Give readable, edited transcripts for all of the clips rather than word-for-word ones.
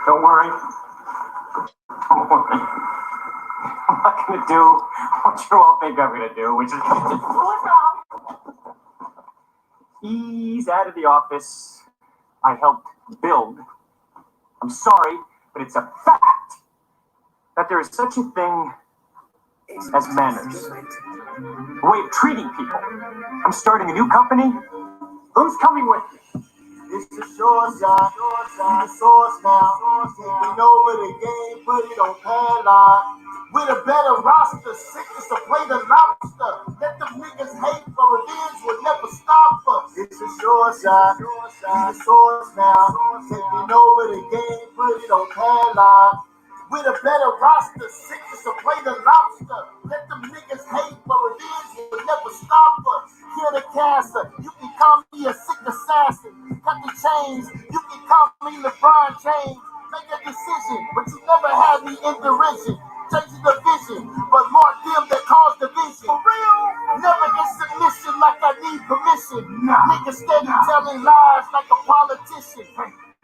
Don't worry. Don't worry. I'm not going to do what you all think I'm going to do, which is... He's out of the office I helped build. I'm sorry, but it's a fact that there is such a thing as manners. A way of treating people. I'm starting a new company. Who's coming with me? It's the short side, the source now. Taking over the game, put it on padlock. With a better roster, sickness to play the lobster. Let them niggas hate, but revenge will never stop us. It's the short side, the source now. Taking over the game, put it on padlock. With a better roster, sickness to play the lobster. Let them niggas hate, but revenge will never stop us. Kill the cancer, you can call me a sick assassin. Cut the chains, you can call me LeBron James. Make a decision, but you never had me in derision. Changing the vision, but more them that cause division. For real, never in submission like I need permission. Niggas steady telling lies like a politician.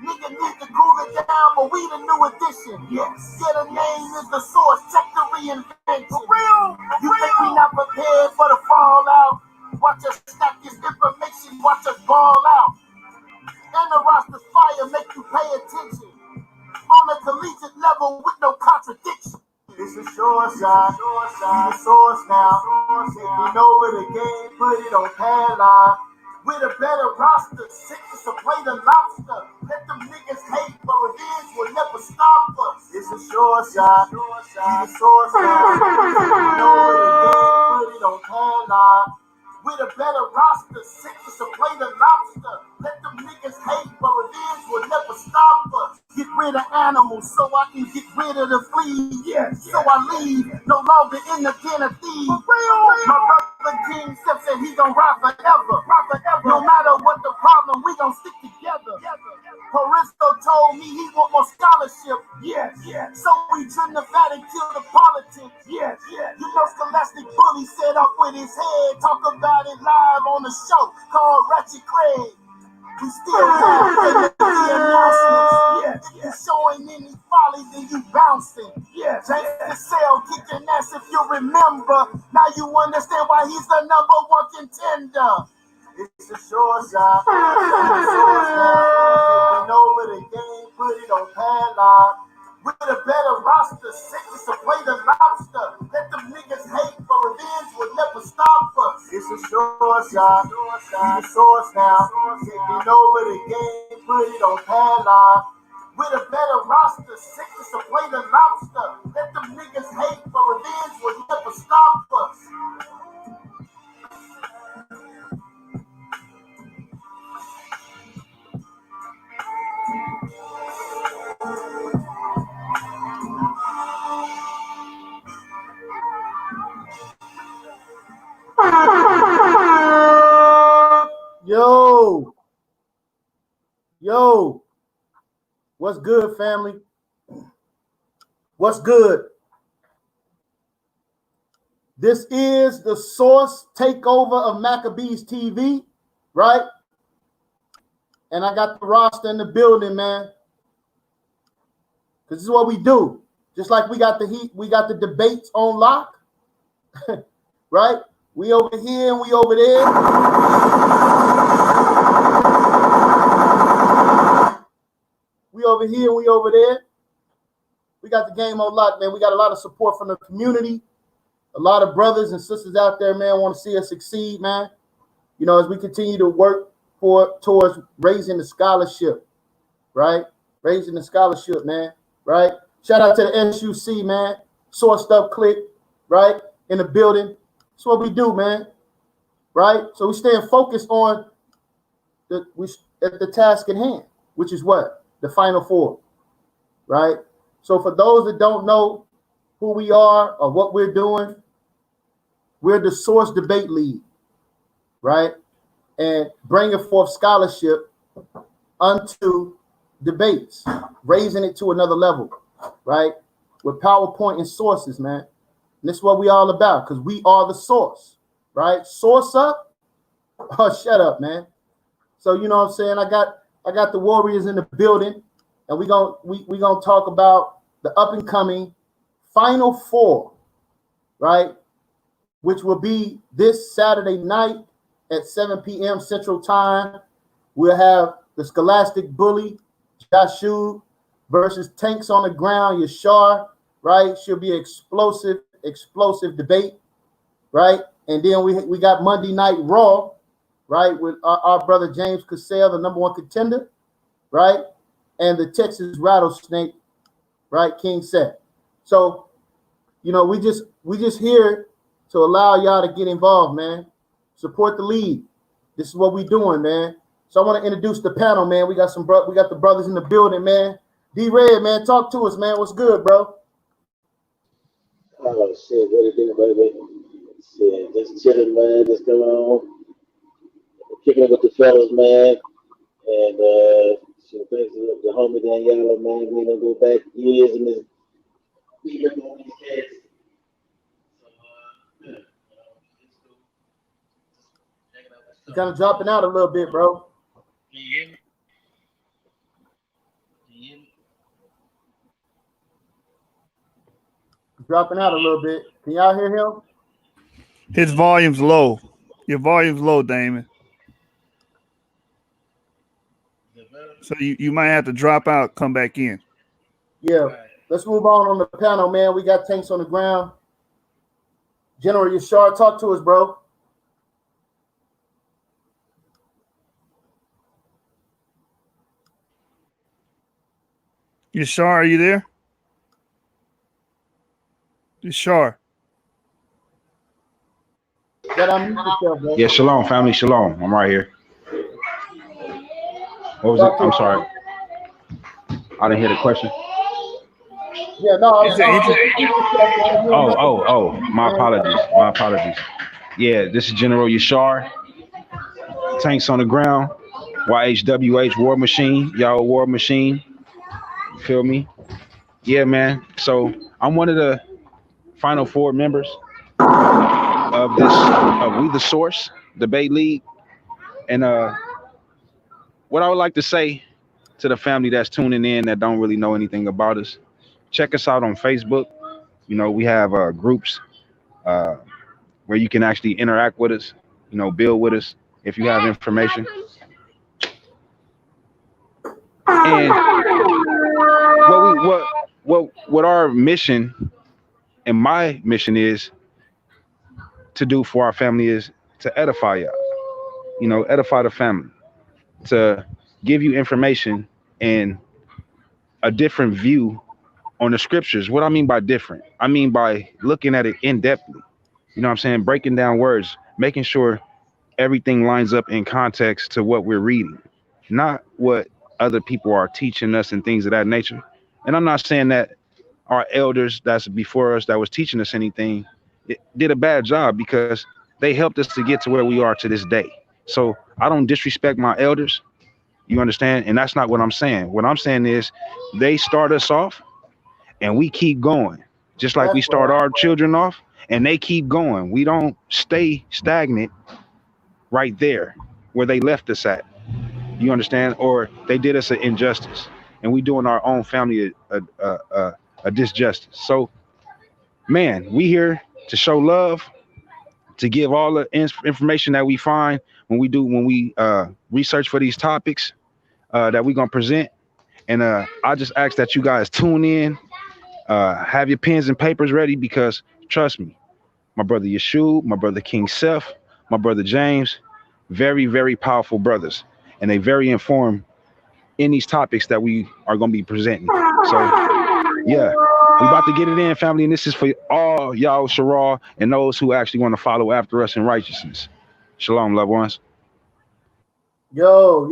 Nigga need to cool it down, but we the new edition. Yes. Yeah, the name is the source. Check the reinvention. For real. You think we not prepared for the fallout? Watch us stack this information. Watch us ball out. And the roster's fire make you pay attention. On a collegiate level with no contradiction. It's a short side, the source now. Taking over the game, put it on padlock. With a better roster, sickness to play the lobster. Let them niggas hate, but revenge will never stop us. It's a short side, the source now. Taking over the game, put it on padlock. With a better roster, sickness to play the lobster. Let them niggas hate, but revenge will never stop us. Get rid of animals so I can get rid of the fleas. Yes. So I leave, no longer in the den of thieves. For real. My brother King Steph said he gon' ride forever. No matter what the problem, we gon' stick together. Horisto told me he want more scholarship. Yes. So we trim the fat and kill the politics. Yes. You know Scholastic Bully set up with his head. Talk about it live on the show called Ratchet Craig. We still have the announcements. Yes. If you're showing any folly, then you bouncing. Yes. James the Cell kicking ass if you remember. Now you understand why he's the number one contender. It's the short side. Taking over the game, put it on padlock. With a better roster, sickness to play the lobster. Let them niggas hate, but revenge will never stop us. It's a short side, the source now. Taking over the game, put it on padlock. With a better roster, sickness to play the lobster. Let them niggas hate, but revenge will never stop us. Yo, what's good, family? What's good? This is the Source takeover of Maccabees TV, right? And I got the roster in the building, man. Because this is what we do. Just like we got the heat, we got the debates on lock, right? We over here and we over there. We over here, we over there. We got the game on lock, man. We got a lot of support from the community. A lot of brothers and sisters out there, man, want to see us succeed, man. You know, as we continue to work towards raising the scholarship, right? Raising the scholarship, man, right? Shout out to the SUC, man. Sourced Up Click, right? In the building. That's what we do, man. Right? So we staying focused on the task at hand, which is what? The Final Four, right? So for those that don't know who we are or what we're doing, we're the Source Debate League, right? And bringing forth scholarship unto debates, raising it to another level, right? With PowerPoint and sources, man. And this is what we all about, because we are the source, right? Source up. Oh, shut up, man. So you know what I'm saying? I got the Warriors in the building, and we gonna talk about the up and coming Final Four, right? Which will be this Saturday night at 7 p.m. Central Time. We'll have the Scholastic Bully, Jashu, versus Tanks on the Ground, Yashar, right? Should be explosive debate, right? And then we got Monday Night Raw, right, with our brother James Cassell, the number one contender, right? And the Texas Rattlesnake, right, King Seth. So, you know, we just here to allow y'all to get involved, man. Support the league. This is what we doing, man. So I want to introduce the panel, man. We got the brothers in the building, man. D-Red, man, talk to us, man. What's good, bro? Oh shit, what it do, baby? Shit, just chilling, man. Just coming on, kicking it with the fellas, man. And shit, thanks to the homie Daniela, man. We gonna go back years in this beating up on these cats. So You're kind of dropping out a little bit, bro. Can you hear me? Dropping out a little bit. Can y'all hear him? His volume's low. Your volume's low, Damon. So you might have to drop out, come back in. Yeah. Let's move on the panel, man. We got Tanks on the Ground. General Yashar, talk to us, bro. Yashar, are you there? Yashar. Yeah, shalom, family, shalom. I'm right here. What was it? I'm sorry. I didn't hear the question. Yeah, no. Oh, my apologies. Yeah, this is General Yashar. Tanks on the Ground. YHWH, War Machine. Y'all War Machine. You feel me? Yeah, man. So I'm one of the Final Four members of We the Source Debate League. And what I would like to say to the family that's tuning in that don't really know anything about us, check us out on Facebook. You know, we have groups where you can actually interact with us, you know, build with us if you have information. And what our mission and my mission is to do for our family is to edify y'all, you know, edify the family, to give you information and a different view on the scriptures. What I mean by different, I mean by looking at it in depthly. You know what I'm saying? Breaking down words, making sure everything lines up in context to what we're reading, not what other people are teaching us and things of that nature. And I'm not saying that our elders that's before us that was teaching us anything did a bad job, because they helped us to get to where we are to this day. So I don't disrespect my elders. You understand? And that's not what I'm saying. What I'm saying is they start us off and we keep going, just like we start our children off and they keep going. We don't stay stagnant right there where they left us at. You understand? Or they did us an injustice and we doing our own family a disjustice. So, man, we here to show love, to give all the information that we find when we research for these topics that we're gonna present. And I just ask that you guys tune in, have your pens and papers ready, because trust me, my brother Yeshua, my brother King Seth, my brother James, very, very powerful brothers, and they very informed in these topics that we are gonna be presenting. So yeah, we about to get it in, family, and this is for all y'all Shara and those who actually want to follow after us in righteousness. Shalom, loved ones. Yo,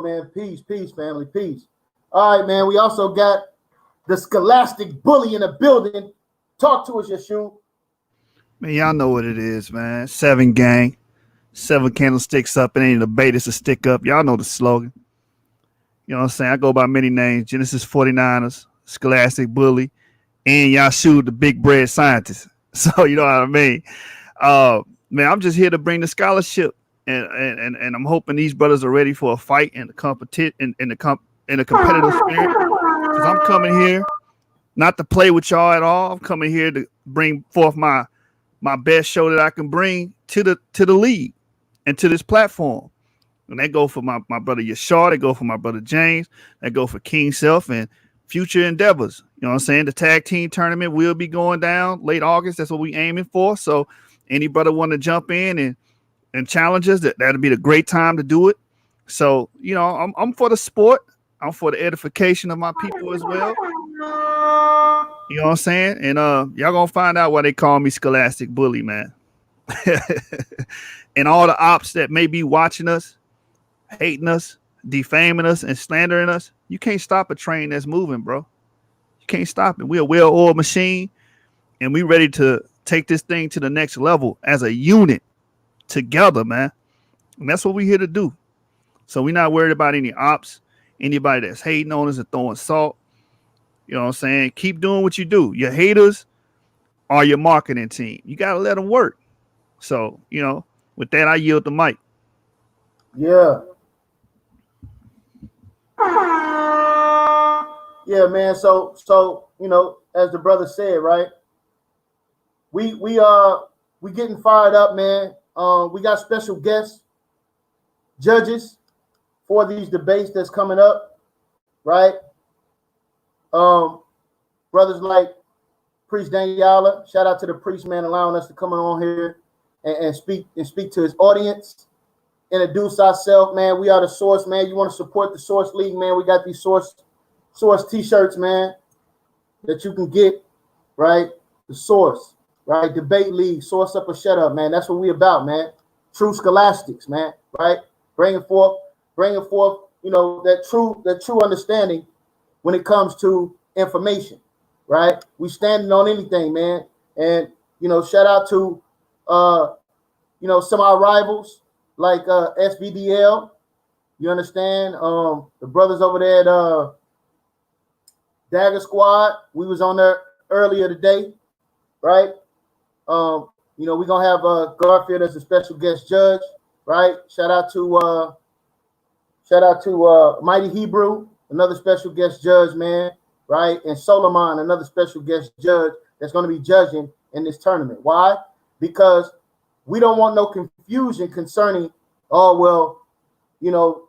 man. Peace, family, peace. All right, man. We also got the Scholastic Bully in the building. Talk to us, Yeshua. Man, y'all know what it is, man. 7 gang, 7 candlesticks up. It ain't a debate, it's a stick up. Y'all know the slogan. You know what I'm saying? I go by many names. Genesis 49ers, Scholastic Bully, and Yahshua, the big bread scientist. So you know what I mean? Man, I'm just here to bring the scholarship, and I'm hoping these brothers are ready for a fight in the competition, in the in a competitive spirit. Because I'm coming here not to play with y'all at all. I'm coming here to bring forth my best show that I can bring to the league and to this platform. And that go for my brother Yashar, that go for my brother James, that go for King Self and future endeavors. You know what I'm saying? The tag team tournament will be going down late August. That's what we aiming for. So any brother want to jump in and challenge us, that'll be the great time to do it. So, you know, I'm for the sport. I'm for the edification of my people as well. You know what I'm saying? And y'all gonna find out why they call me Scholastic Bully, man. And all the ops that may be watching us, hating us, defaming us, and slandering us, you can't stop a train that's moving, bro. You can't stop it. We're a well-oiled machine, and we ready to take this thing to the next level as a unit together, man. And that's what we're here to do. So we're not worried about any ops, anybody that's hating on us and throwing salt. You know what I'm saying? Keep doing what you do. Your haters are your marketing team. You got to let them work. So, you know, with that, I yield the mic. Yeah. Yeah, man. So you know, as the brother said, right? We getting fired up, man. We got special guests, judges for these debates that's coming up, right? Brothers like Priest Daniela, shout out to the priest, man, allowing us to come on here and speak to his audience. Introduce ourselves, man. We are the Source, man. You want to support the Source League, man? We got these Source t-shirts, man, that you can get, right? The Source, right? Debate League, Source Up or Shut Up, man. That's what we about, man. True scholastics, man, right? Bringing forth, you know, that true understanding when it comes to information, right? We standing on anything, man. And, you know, shout out to, you know, some of our rivals like SVDL, you understand? The brothers over there at Dagger Squad, we was on there earlier today, right? You know, we're gonna have Garfield as a special guest judge, right? Shout out to Mighty Hebrew, another special guest judge, man, right? And Solomon, another special guest judge that's going to be judging in this tournament. Why? Because we don't want no confusion concerning, oh, well, you know,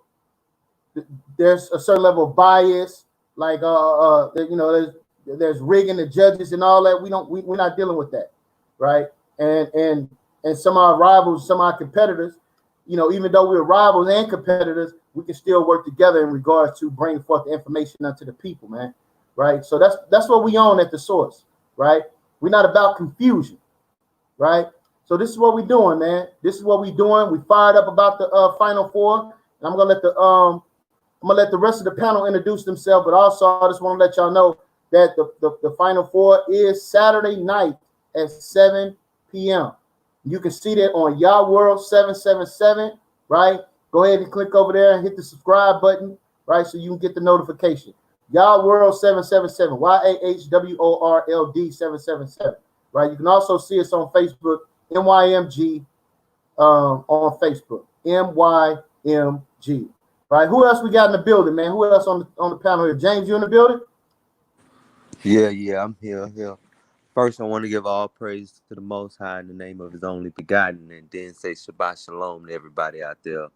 there's a certain level of bias, like, you know, there's rigging the judges and all that. We're not dealing with that, right? And some of our rivals, some of our competitors, you know, even though we're rivals and competitors, we can still work together in regards to bringing forth the information unto the people, man, right? So that's what we own at the Source, right? We're not about confusion, right? So this is what we're doing, man. This is what we're doing. We fired up about the Final Four, and I'm gonna let the rest of the panel introduce themselves. But also, I just want to let y'all know that the Final Four is Saturday night at 7 p.m. You can see that on YiriMiYAH World 777, right? Go ahead and click over there and hit the subscribe button, right? So you can get the notification. YiriMiYAH World 777, YAHWORLD 777, right? You can also see us on Facebook, MYMG on Facebook, MYMG, right? Who else we got in the building, man? Who else on the panel here? James, you in the building? Yeah, I'm here. First, I want to give all praise to the Most High in the name of His only begotten, and then say Shabbat Shalom to everybody out there.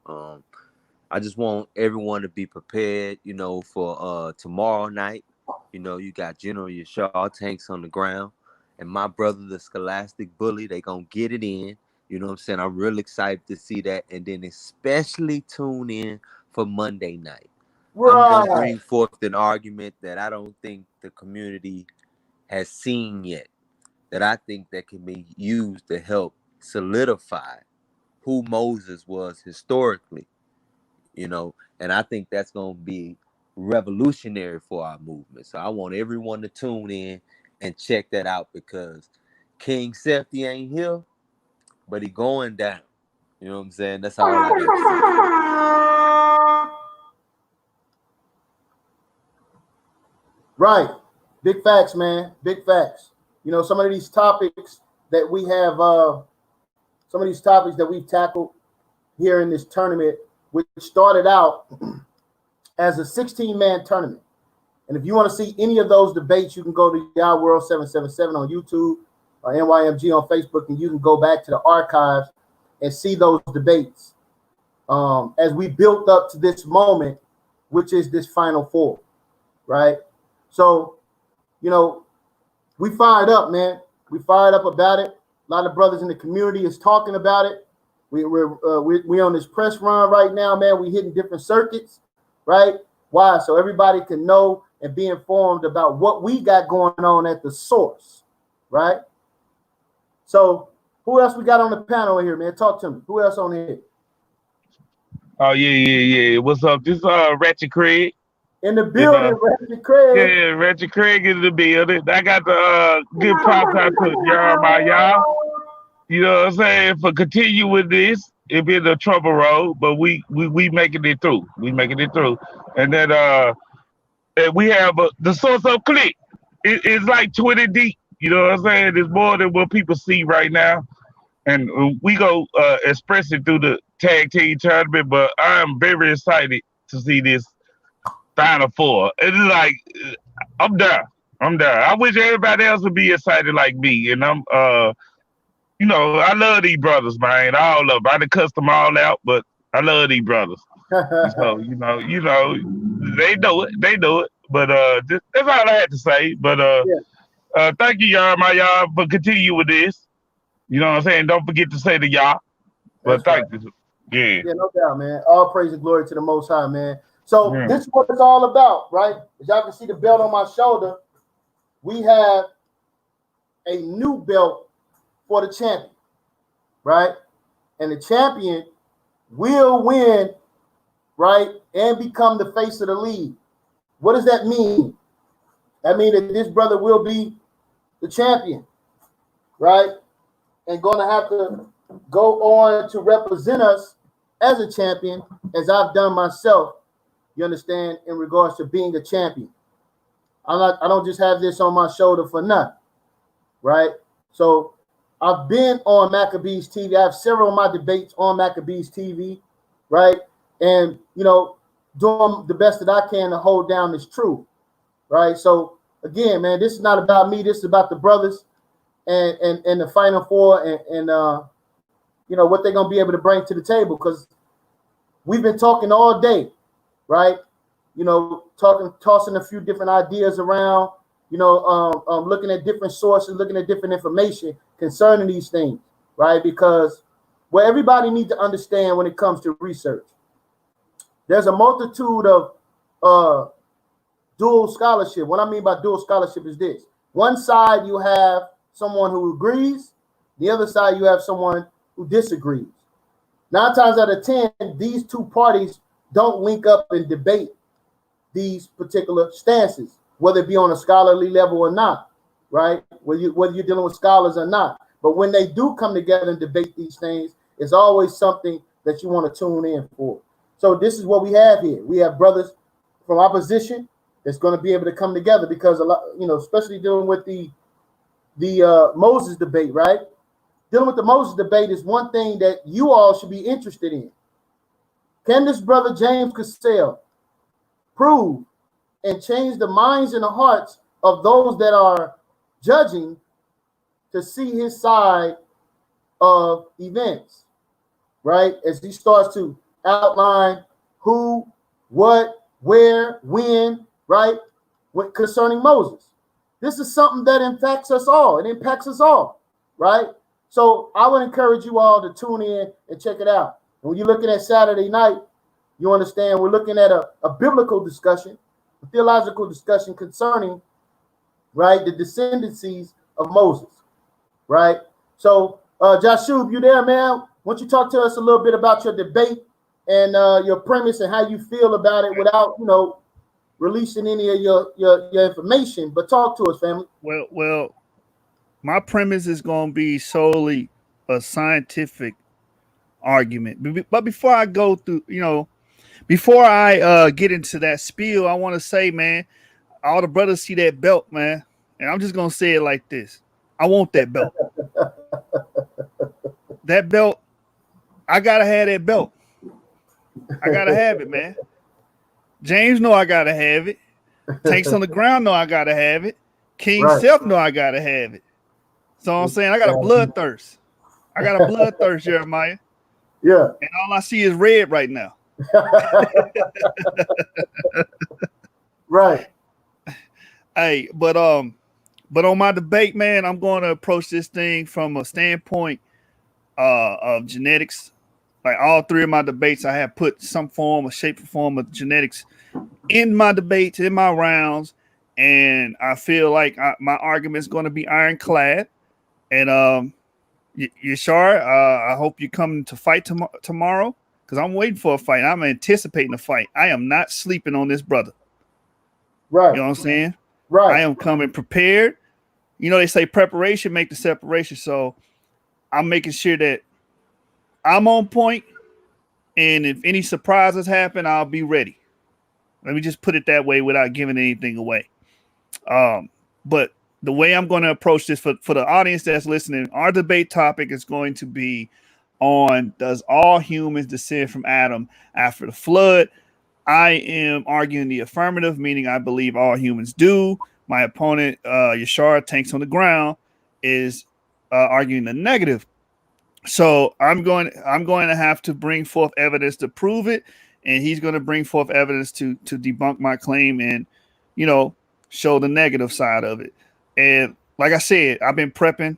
I just want everyone to be prepared, you know, for tomorrow night. You know, you got General Yashar tanks on the ground, and my brother, the Scholastic Bully, they gonna get it in. You know what I'm saying? I'm real excited to see that, and then especially tune in for Monday night. Right. I'm gonna bring forth an argument that I don't think the community has seen yet, that I think that can be used to help solidify who Moses was historically, you know, and I think that's going to be revolutionary for our movement. So I want everyone to tune in and check that out, because King Sefty ain't here, but he going down. You know what I'm saying? That's all I got to say. Right. Big facts, man. Big facts. You know, some of these topics that we have, some of these topics that we've tackled here in this tournament, which started out as a 16-man tournament. And if you want to see any of those debates, you can go to YiriMiYAH World 777 on YouTube or NYMG on Facebook, and you can go back to the archives and see those debates as we built up to this moment, which is this Final Four, right? So, you know, we fired up, man. We fired up about it. A lot of brothers in the community is talking about it. We're on this press run right now, man. We hitting different circuits, right? Why? So everybody can know and be informed about what we got going on at the source, right? So who else we got on the panel here, man? Talk to me. Who else on here? Oh yeah. What's up? This Ratchet Craig. In the building, Ratchet Craig. Yeah, Ratchet Craig is in the building. I got the good props out to YiriMiYAH. You know what I'm saying? For continue with this, it been a trouble road, but we making it through. We making it through. And then and we have the source of click. It's like 20 deep. You know what I'm saying? It's more than what people see right now. And we go express it through the tag team tournament, but I'm very excited to see this Final Four. It's like I'm there. I wish everybody else would be excited like me. And I'm you know, I love these brothers, man. All of them. I done cussed them all out, but I love these brothers. So, you know, they know it. But that's all I had to say. But thank you, YiriMiYAH, for continue with this. You know what I'm saying? Don't forget to say the y'all. But thank you. Yeah. Yeah, no doubt, man. All praise and glory to the Most High, man. So this is what it's all about, right? As y'all can see the belt on my shoulder, we have a new belt for the champion, right? And the champion will win, right, and become the face of the league. What does that mean? That means that this brother will be the champion, right? And going to have to go on to represent us as a champion, as I've done myself, you understand, in regards to being a champion. I don't just have this on my shoulder for nothing, right? So I've been on Maccabees TV. I have several of my debates on Maccabees TV, right? And, you know, doing the best that I can to hold down this truth, right? So, again, man, this is not about me. This is about the brothers and the Final Four and you know, what they're going to be able to bring to the table, because we've been talking all day, right? You know, tossing a few different ideas around, you know, looking at different sources, looking at different information concerning these things, right? Because what everybody needs to understand when it comes to research, there's a multitude of dual scholarship. What I mean by dual scholarship is this. One side, you have someone who agrees. The other side, you have someone who disagrees. 9 times out of 10, these two parties don't link up and debate these particular stances, whether it be on a scholarly level or not, right? Whether you're dealing with scholars or not. But when they do come together and debate these things, it's always something that you want to tune in for. So this is what we have here. We have brothers from opposition that's going to be able to come together, because a lot, you know, especially dealing with the Moses debate, right? Dealing with the Moses debate is one thing that you all should be interested in. Can this brother James Cassell prove and change the minds and the hearts of those that are judging to see his side of events, right? As he starts to outline who, what, where, when, right? Concerning Moses. This is something that impacts us all. It impacts us all, right? So I would encourage you all to tune in and check it out. And when you're looking at Saturday night, you understand we're looking at a biblical discussion, a theological discussion concerning, right, the descendancies of Moses, right? So, Joshua, you there, man? Why don't you talk to us a little bit about your debate and your premise and how you feel about it without, you know, releasing any of your information, but talk to us, family. Well, my premise is going to be solely a scientific argument. But before I go through, you know, before I get into that spiel, I want to say, man, all the brothers see that belt, man, and I'm just going to say it like this. I want that belt. That belt, I got to have that belt. I got to have it, man. James know I gotta have it. Tanks on the ground know I gotta have it. King Right. Self know I gotta have it. So I'm saying I got a bloodthirst. I got a bloodthirst, YiriMiYAH. Yeah. And all I see is red right now. Right. Hey, but on my debate, man, I'm going to approach this thing from a standpoint of genetics. Like all three of my debates, I have put some form or shape or form of genetics in my debates, in my rounds, and I feel like my argument is going to be ironclad. And Yashar, I hope you come to fight tomorrow because I'm waiting for a fight. I'm anticipating a fight. I am not sleeping on this brother. Right. You know what I'm saying? Right. I am coming prepared. You know, they say preparation make the separation. So I'm making sure that I'm on point, and if any surprises happen, I'll be ready. Let me just put it that way without giving anything away. But the way I'm going to approach this for the audience that's listening, our debate topic is going to be on does all humans descend from Adam after the flood? I am arguing the affirmative, meaning I believe all humans do. My opponent, Yashar Tanks on the Ground, is arguing the negative. So I'm going to have to bring forth evidence to prove it, and he's going to bring forth evidence to debunk my claim and, you know, show the negative side of it. And like I said, I've been prepping,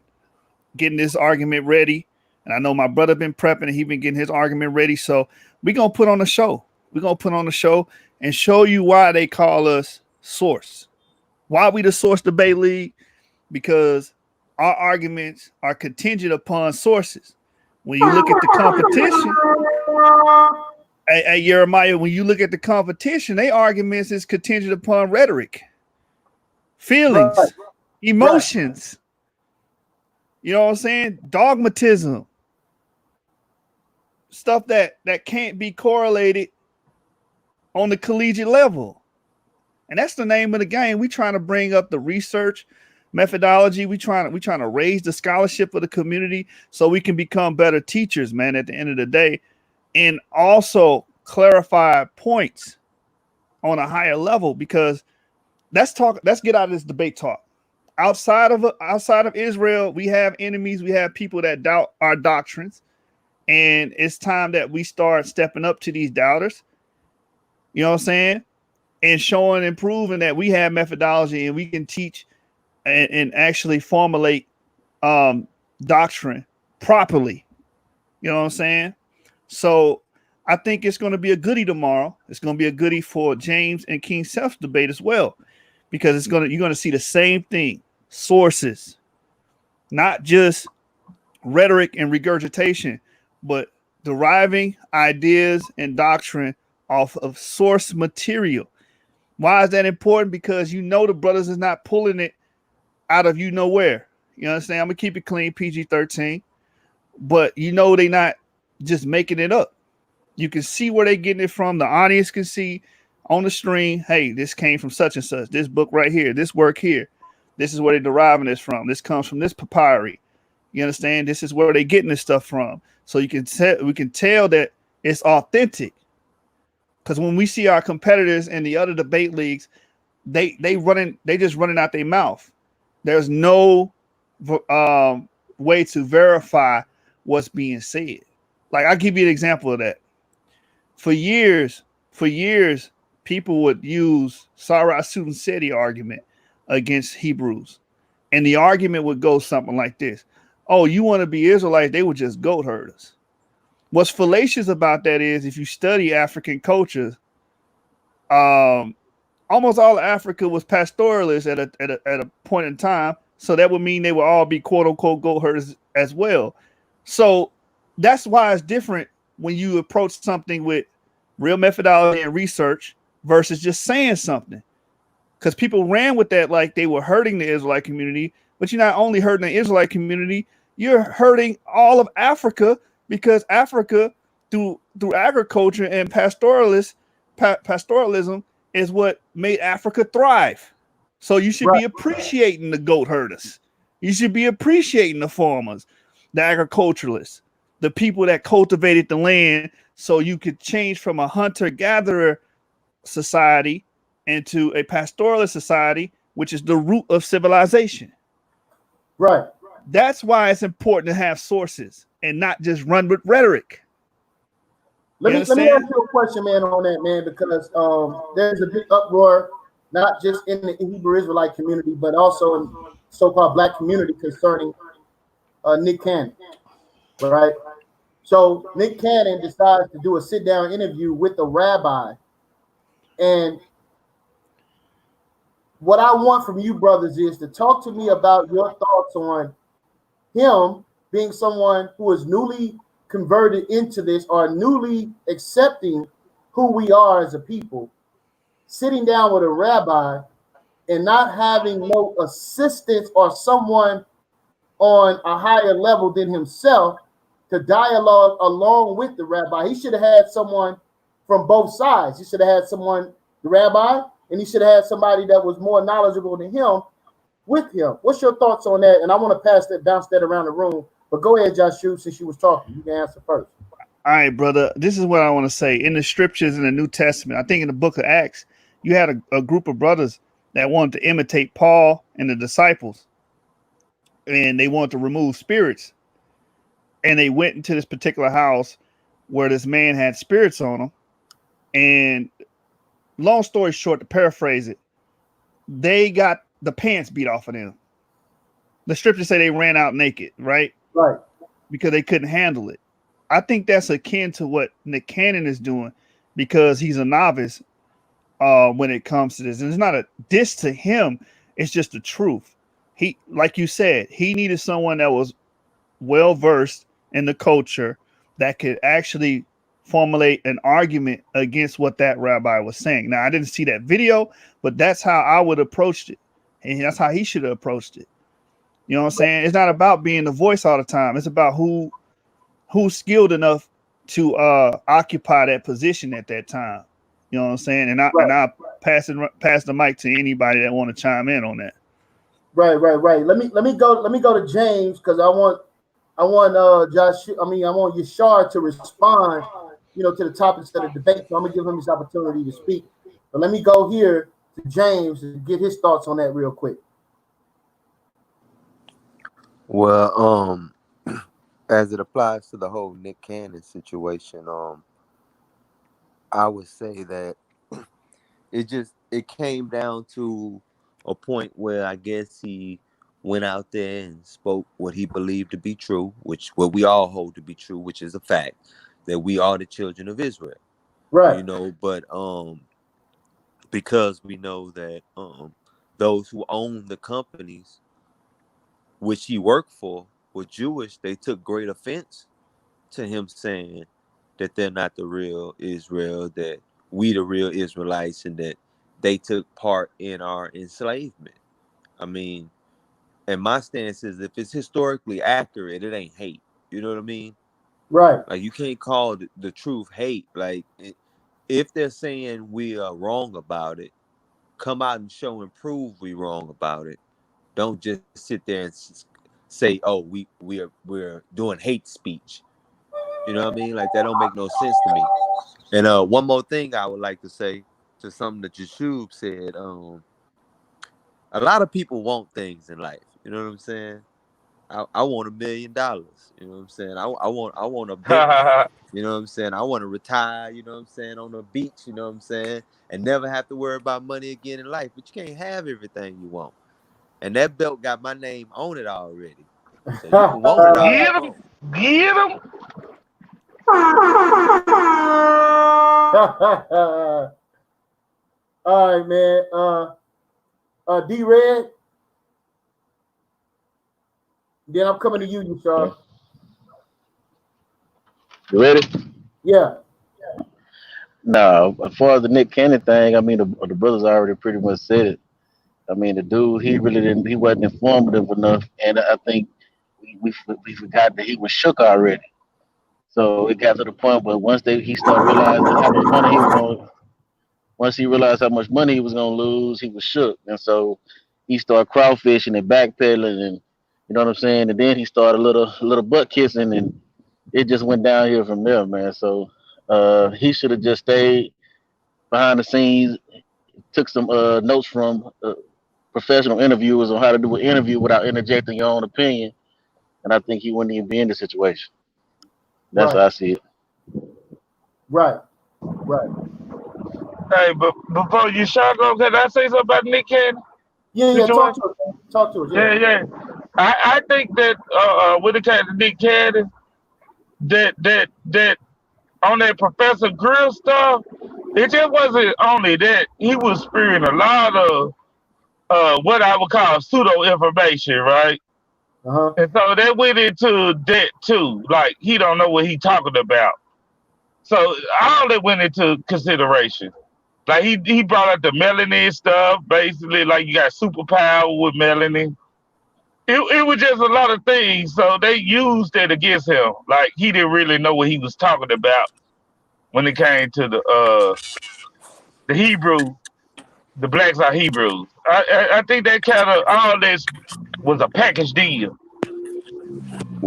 getting this argument ready, and I know my brother been prepping and he been getting his argument ready. So we're gonna put on a show. We're gonna put on a show and show you why they call us Source. Why we the Source Debate League? Because our arguments are contingent upon sources. When you look at the competition, hey YiriMiYAH, when you look at the competition, their arguments is contingent upon rhetoric, feelings, Right. emotions. You know what I'm saying? Dogmatism. Stuff that can't be correlated on the collegiate level. And that's the name of the game. We trying to bring up the research methodology. We trying to raise the scholarship of the community so we can become better teachers, man, at the end of the day. And also clarify points on a higher level, because let's get out of this debate talk. Outside of Israel, we have enemies, we have people that doubt our doctrines, and it's time that we start stepping up to these doubters. You know what I'm saying? And showing and proving that we have methodology and we can teach and actually formulate doctrine properly. You know what I'm saying? So I think it's going to be a goodie tomorrow. It's going to be a goodie for James and King Self debate as well, because you're going to see the same thing, sources, not just rhetoric and regurgitation, but deriving ideas and doctrine off of source material. Why is that important? Because you know the brothers is not pulling it out of you nowhere. You understand? I'm gonna keep it clean, PG-13, but you know they not just making it up. You can see where they getting it from. The audience can see on the stream, hey, this came from such and such. This book right here, this work here. This is where they're deriving this from. This comes from this papyri. You understand? This is where they're getting this stuff from. So we can tell that it's authentic. Because when we see our competitors in the other debate leagues, they just running out their mouth. There's no way to verify what's being said. Like, I'll give you an example of that. For years, people would use Sarah Seti argument against Hebrews. And the argument would go something like this. Oh, you want to be Israelites? They were just goat herders. What's fallacious about that is if you study African cultures, almost all of Africa was pastoralists at a point in time. So that would mean they would all be quote unquote goat herders as well. So that's why it's different when you approach something with real methodology and research versus just saying something. Because people ran with that like they were hurting the Israelite community, but you're not only hurting the Israelite community, you're hurting all of Africa, because Africa, through agriculture and pastoralism, is what made Africa thrive. So you should be appreciating the goat herders. You should be appreciating the farmers, the agriculturalists, the people that cultivated the land so you could change from a hunter-gatherer society into a pastoralist society, which is the root of civilization. Right. That's why it's important to have sources and not just run with rhetoric. Let me ask you a question, man, on that, man, because there's a big uproar, not just in the Hebrew Israelite community, but also in so-called black community concerning Nick Cannon, right? So Nick Cannon decides to do a sit-down interview with a rabbi, and what I want from you brothers is to talk to me about your thoughts on him being someone who is newly converted into this or newly accepting who we are as a people, sitting down with a rabbi and not having no assistance or someone on a higher level than himself to dialogue along with the rabbi. He should have had someone from both sides. He should have had someone, the rabbi, and he should have had somebody that was more knowledgeable than him with him. What's your thoughts on that? And I want to bounce that around the room. But go ahead, Joshua, since you was talking. You can answer first. All right, brother. This is what I want to say. In the scriptures in the New Testament, I think in the book of Acts, you had a group of brothers that wanted to imitate Paul and the disciples, and they wanted to remove spirits. And they went into this particular house where this man had spirits on him. And long story short, to paraphrase it, they got the pants beat off of them. The scriptures say they ran out naked, right? Right. Because they couldn't handle it. I think that's akin to what Nick Cannon is doing because he's a novice when it comes to this. And it's not a diss to him. It's just the truth. He, like you said, he needed someone that was well-versed in the culture that could actually formulate an argument against what that rabbi was saying. Now, I didn't see that video, but that's how I would approach it. And that's how he should have approached it. You know what I'm saying? It's not about being the voice all the time. It's about who's skilled enough to occupy that position at that time. You know what I'm saying? And I pass the mic to anybody that want to chime in on that. Right. Let me go to James because I want Yashar to respond, to the topics of the debate. So I'm gonna give him this opportunity to speak. But let me go here to James and get his thoughts on that real quick. Well, as it applies to the whole Nick Cannon situation, I would say that it came down to a point where I guess he went out there and spoke what he believed to be true, what we all hold to be true, which is a fact that we are the children of Israel. Right. But because we know that those who own the companies which he worked for were Jewish, they took great offense to him saying that they're not the real Israel, that we the real Israelites, and that they took part in our enslavement. I mean, and my stance is if it's historically accurate, it ain't hate. You know what I mean? Right. Like, you can't call the truth hate. Like, if they're saying we are wrong about it, come out and show and prove we wrong about it. Don't just sit there and say, "Oh, we're doing hate speech." You know what I mean? Like, that don't make no sense to me. And one more thing I would like to say to something that Yeshub said. A lot of people want things in life. You know what I'm saying? I want $1 million. You know what I'm saying? I want a Bentley. You know what I'm saying? I want to retire, you know what I'm saying, on the beach, you know what I'm saying, and never have to worry about money again in life. But you can't have everything you want. And that belt got my name on it already. So you can want it all you want. Get him. All right, man. D-Red. Then I'm coming to you, Yashar. You ready? Yeah. No, as far as the Nick Cannon thing, I mean, the brothers already pretty much said it. I mean, the dude, he wasn't informative enough, and I think we forgot that he was shook already. So it got to the point where he started realizing how much money he was going. Once he realized how much money he was going to lose, he was shook, and so he started crawfishing and backpedaling, and you know what I'm saying. And then he started a little butt kissing, and it just went downhill from there, man. So he should have just stayed behind the scenes, took some notes from professional interviewers on how to do an interview without interjecting your own opinion, and I think he wouldn't even be in the situation. That's Right, how I see it. right, right. Hey, but before you shut up, can I say something about Nick Cannon Yeah, yeah. Talk situation? to us. Man. Talk to us. Yeah. Yeah, yeah. I think that when it came to Nick Cannon, that on that Professor Grill stuff, it just wasn't only that he was spewing a lot of what I would call pseudo information, right? Uh-huh. And so that went into that too. Like he don't know what he talking about. So all that went into consideration. Like he brought up the melanin stuff, basically like you got superpower with melanin. It was just a lot of things. So they used it against him. Like he didn't really know what he was talking about when it came to the Hebrew, the blacks are Hebrews. I think that kind of all this was a package deal.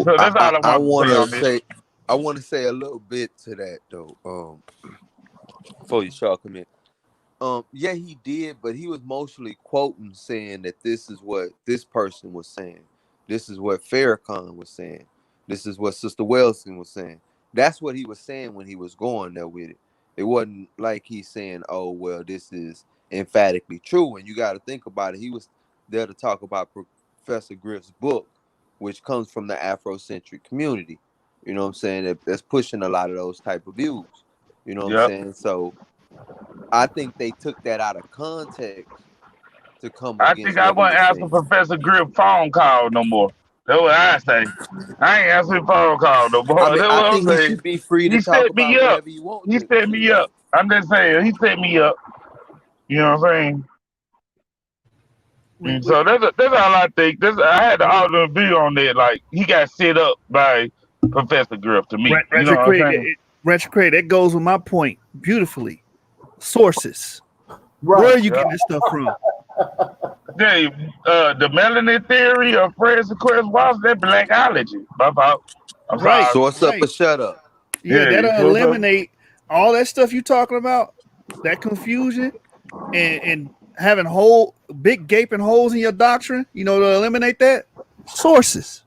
So that's all I I want to say on this. want to say a little bit to that though. Before you Shaw come in. Yeah, he did, but he was mostly quoting saying that this is what this person was saying. This is what Farrakhan was saying. This is what Sister Wilson was saying. That's what he was saying when he was going there with it. It wasn't like he's saying, oh, well, this is emphatically true. And you got to think about it. He was there to talk about Professor Griff's book, which comes from the Afrocentric community. You know what I'm saying? That's pushing a lot of those type of views. You know what I'm Yep. saying? So I think they took that out of context to come I against think I what he won't was answer saying. Professor Grip phone call no more. That's what I say. I ain't answering phone call no I more. mean, That's I what I'm think he saying. should be free to He talk set me about up. whatever he wants He set to. me up. I'm just saying. He set me up. You know what I'm saying? We, And we, so that's all I think. I had the alternate view on that. Like he got set up by Professor Griff to me. You know Retro what Craig, I'm saying? Retro Craig, that goes with my point beautifully. Sources. Where Right. are you Yeah. getting this stuff from? They, the melanin theory of Fred Sequest was that blackology. My fault. I'm Right, sorry. Source up or right. shut up. Yeah, Yeah. that'll So, so eliminate all that stuff you talking about, that confusion and having whole big gaping holes in your doctrine, to eliminate that. Sources.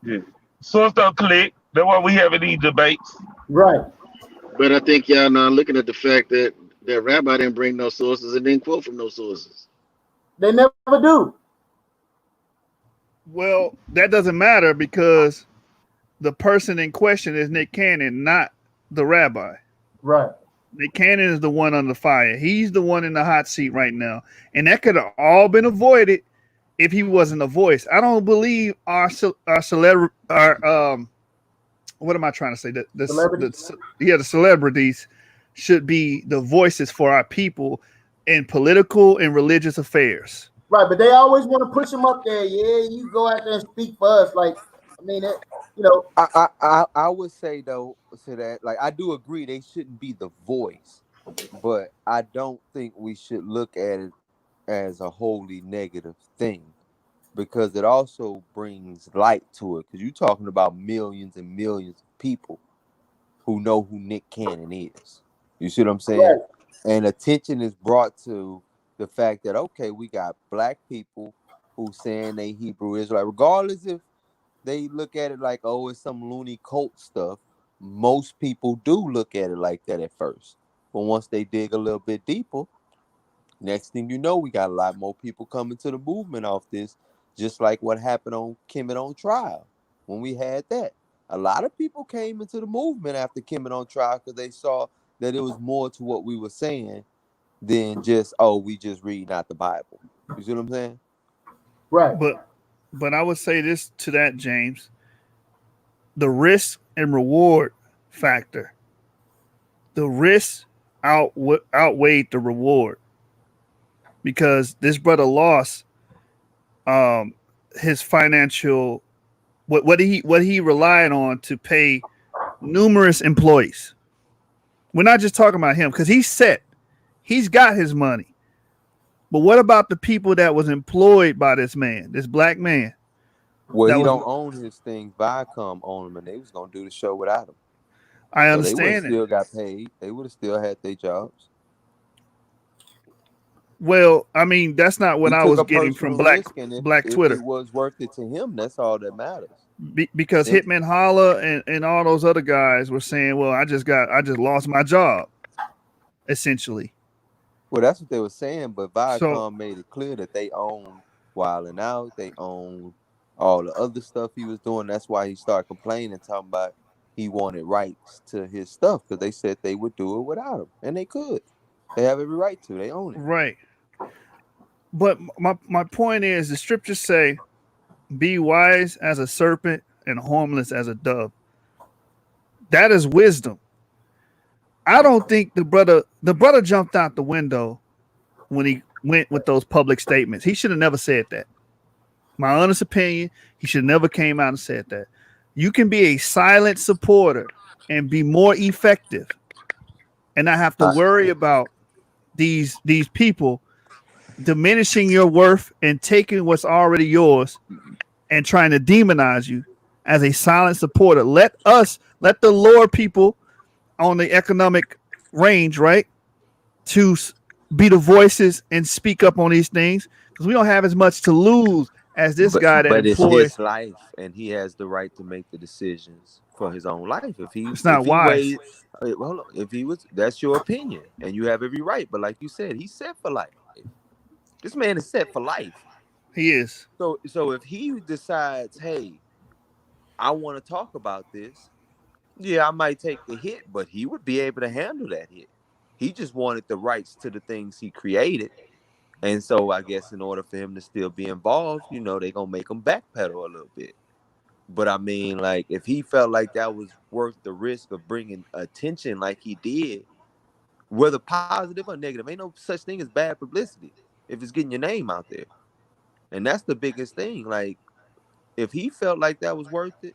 yeah. Source don't click. That's why we having these debates. Right. But I think y'all not looking at the fact that that rabbi didn't bring no sources and didn't quote from no sources. They never do. Well, that doesn't matter because the person in question is Nick Cannon, not the rabbi. Right. Nick Cannon is the one under fire. He's the one in the hot seat right now. And that could have all been avoided if he wasn't a voice. I don't believe our celebrity, what am I trying to say? Celebrities. The celebrities should be the voices for our people in political and religious affairs. Right, but they always want to push them up there. Yeah, you go out there and speak for us. Like, I mean, you know, I would say though to that, like I do agree they shouldn't be the voice, but I don't think we should look at it as a wholly negative thing because it also brings light to it. Because you're talking about millions and millions of people who know who Nick Cannon is. You see what I'm saying? right, And attention is brought to the fact that okay, we got black people who saying they Hebrew Israelite, regardless if they look at it like, oh, it's some loony cult stuff. Most people do look at it like that at first. But once they dig a little bit deeper, next thing you know, we got a lot more people coming to the movement off this, just like what happened on Kemet on Trial when we had that. A lot of people came into the movement after Kemet on Trial because they saw that it was more to what we were saying than just, oh, we just read not the Bible. You see what I'm saying? right, But I would say this to that, James. The risk and reward factor. The risk outweighed the reward because this brother lost um, his financial what he relied on to pay numerous employees. We're not just talking about him because he's set. He's got his money. But what about the people that was employed by this man, this black man? Well, That he was don't own his things. Viacom own them, and they was gonna do the show without him. I So they would have understand it. still got paid. They would have still had their jobs. Well, I mean, that's not what He I took was a getting from personal risk, and Black if it Twitter. was worth it to him, that's all that matters. Because And Hitman Holla and all those other guys were saying, well, I just lost my job, essentially. well, that's what they were saying, but So Viacom made it clear that they own Wild 'N Out, they own all the other stuff he was doing. That's why he started complaining, talking about he wanted rights to his stuff because they said they would do it without him, and they could. They have every right to. They own it. right. But my point is the scriptures say, be wise as a serpent and harmless as a dove. That is wisdom. I don't think the brother jumped out the window when he went with those public statements. He should have never said that. My honest opinion, he should have never came out and said that. You can be a silent supporter and be more effective and not have to I, worry about these people diminishing your worth and taking what's already yours and trying to demonize you as a silent supporter. Let the lower people on the economic range, right, to be the voices and speak up on these things because we don't have as much to lose as this guy that but it's employ. his life, and he has the right to make the decisions for his own life. It's If not he wise. weighed, well, hold on, if he was, that's your opinion, and you have every right. But like you said, he's set for life. This man is set for life. He is. So if he decides, hey, I want to talk about this, yeah, I might take the hit, but he would be able to handle that hit. He just wanted the rights to the things he created. And so I guess in order for him to still be involved, they're going to make him backpedal a little bit. But I mean, like, if he felt like that was worth the risk of bringing attention like he did, whether positive or negative, ain't no such thing as bad publicity if it's getting your name out there. And that's the biggest thing. Like, if he felt like that was worth it,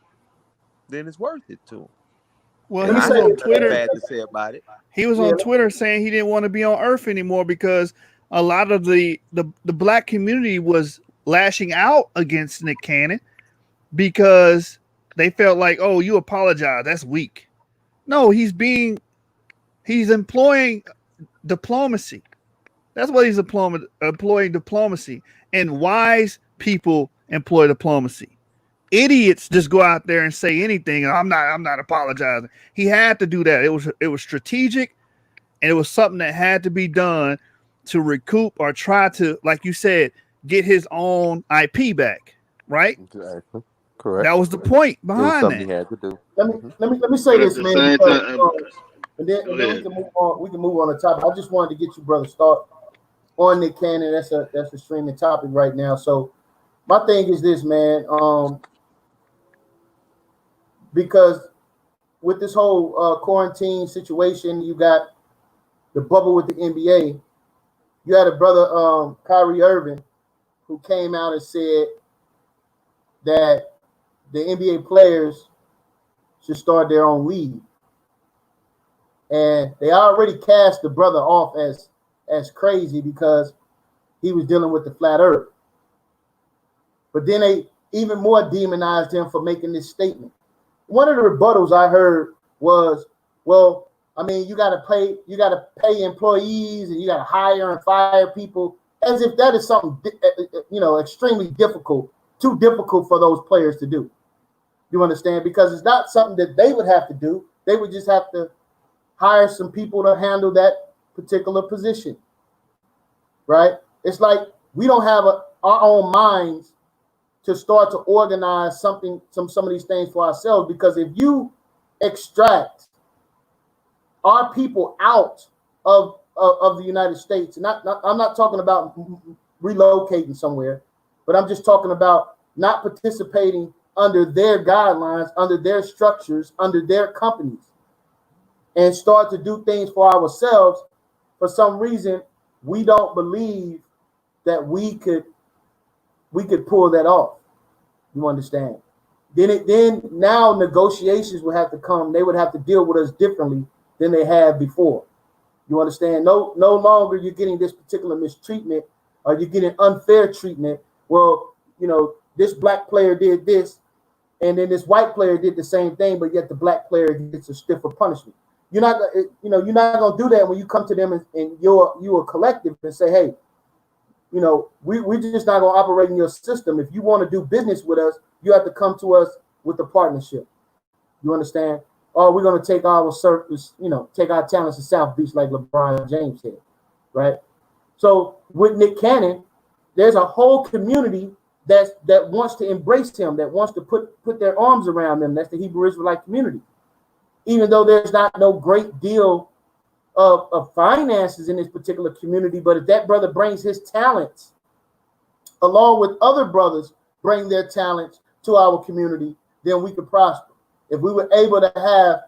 then it's worth it to him. Well, And Let me he I say was have on this, nothing man. Twitter. bad to say about it. He was Yeah, on Twitter saying he didn't want to be on Earth anymore because a lot of the black community was lashing out against Nick Cannon because they felt like, oh, you apologize, that's weak. No, he's employing diplomacy. That's what he's employing diplomacy. And wise people employ diplomacy. Idiots just go out there and say anything. And I'm not apologizing. He had to do that. It was strategic, and it was something that had to be done to recoup or try to, like you said, get his own IP back. Right? Exactly. Correct. That was the point It was behind something that. he had to do. let me say But at this, the man, same because time, go and then we ahead. can move on. We can move on the topic. I just wanted to get you, brother, start on Nick Cannon. That's a streaming topic right now. So my thing is this, man. Because with this whole quarantine situation, you got the bubble with the NBA. You had a brother, Kyrie Irving, who came out and said that the NBA players should start their own league. And they already cast the brother off as crazy because he was dealing with the flat earth. But then they even more demonized him for making this statement. One of the rebuttals I heard was, well, I mean, you gotta pay employees and you gotta hire and fire people, as if that is something extremely difficult, too difficult for those players to do. You understand? Because it's not something that they would have to do. They would just have to hire some people to handle that particular position, right? It's like we don't have our own minds to start to organize some of these things for ourselves. Because if you extract our people out of the United States, I'm not talking about relocating somewhere, but I'm just talking about not participating under their guidelines, under their structures, under their companies, and start to do things for ourselves. For some reason, we don't believe that we could pull that off. You understand? Then now negotiations will have to come. They would have to deal with us differently than they have before. You understand? No longer you're getting this particular mistreatment or you're getting unfair treatment. Well, this black player did this, and then this white player did the same thing, but yet the black player gets a stiffer punishment. You're not gonna do that when you come to them and you're a collective and say, hey, you know, we're just not going to operate in your system. If you want to do business with us, you have to come to us with a partnership. You understand? Or we're going to take our surface, you know, take our talents to South Beach like LeBron James said, right? So with Nick Cannon, there's a whole community that wants to embrace him, that wants to put their arms around them. That's the Hebrew Israelite community. Even though there's not no great deal of finances in this particular community, but if that brother brings his talents, along with other brothers bring their talents to our community, then we could prosper. If we were able to have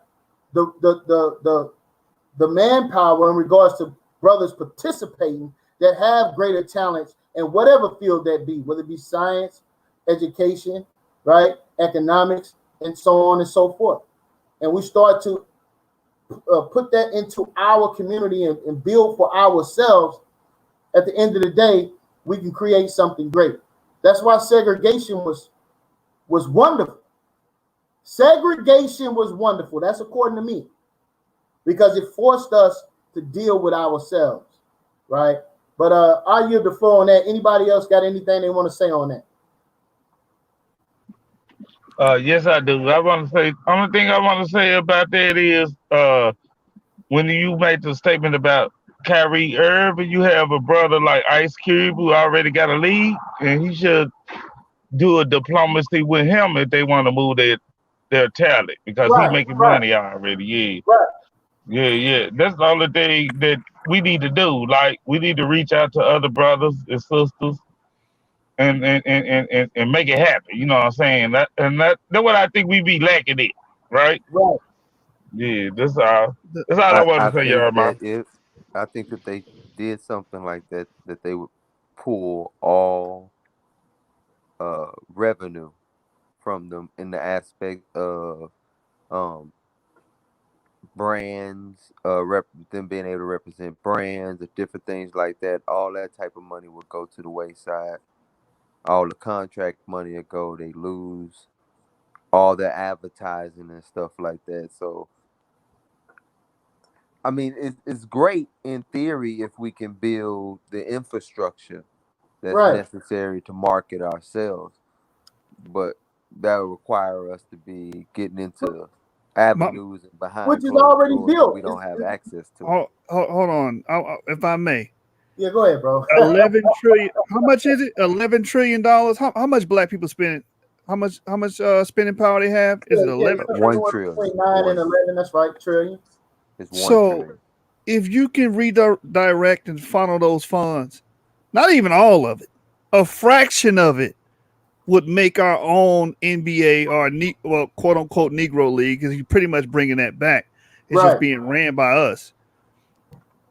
the manpower in regards to brothers participating that have greater talents in whatever field that be, whether it be science, education, right, economics, and so on and so forth. And we start to put that into our community and build for ourselves, at the end of the day, we can create something great. That's why segregation was wonderful. Segregation was wonderful. That's according to me, because it forced us to deal with ourselves, right? But I'll yield the floor on that. Anybody else got anything they want to say on that? Yes, I do. I want to say, only thing I want to say about that is, when you made the statement about Kyrie Irving, you have a brother like Ice Cube who already got a league, and he should do a diplomacy with him if they want to move their talent, because he Right, making right, money already. Yeah, right. yeah. That's the only thing that we need to do. Like, we need to reach out to other brothers and sisters and make it happen. You know what I'm saying? That's what I think we be lacking in, right? Right. Yeah, that's all. The, That's all I want I to say, think y'all, that man. if they did something like that, that they would pull all revenue from them in the aspect of um brands, them being able to represent brands or different things like that. All that type of money would go to the wayside. All the contract money would go. They lose all the advertising and stuff like that. So I mean, it's great in theory if we can build the infrastructure that's Right. necessary to market ourselves, but that would require us to be getting into my, avenues and Which behind is closed already doors that we built. don't have access to. hold on, if I may. Yeah, go ahead, bro. 11 trillion. How much is it? $11 trillion. How much black people spend? How much spending power they have? Is it Yeah, 11 1 somewhere trillion. between 9 and 11. That's right, trillion. It's 1 So trillion. if you can redirect and funnel those funds, not even all of it, a fraction of it would make our own NBA or quote unquote Negro League, because you're pretty much bringing that back. It's just Right. being ran by us.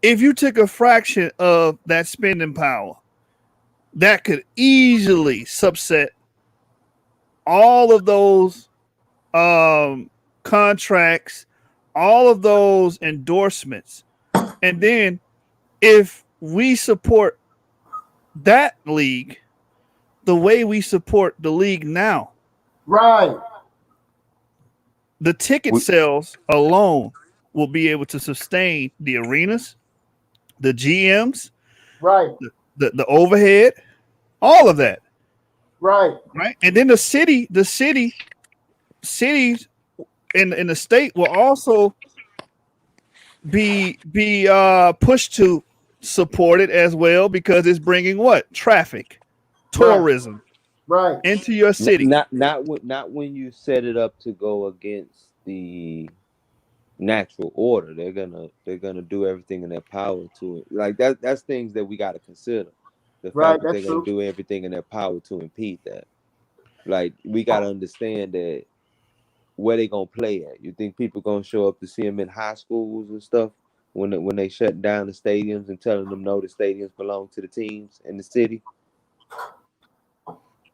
If you took a fraction of that spending power, that could easily subset all of those contracts, all of those endorsements. And then if we support that league the way we support the league now, Right. the ticket We, sales alone will be able to sustain the arenas, the GMs, Right. the overhead, all of that. Right. Right. And then the cities in the state will also be pushed to support it as well, because it's bringing what? Traffic, Right. tourism Right. into your city. not when you set it up to go against the natural order. They're gonna do everything in their power to it. Like that's things that we got to consider. The Right. fact that That's they're gonna true. do everything in their power to impede that. Like we got to understand that where they gonna play at. You think people gonna show up to see them in high schools and stuff when they shut down the stadiums and telling them no, the stadiums belong to the teams in the city?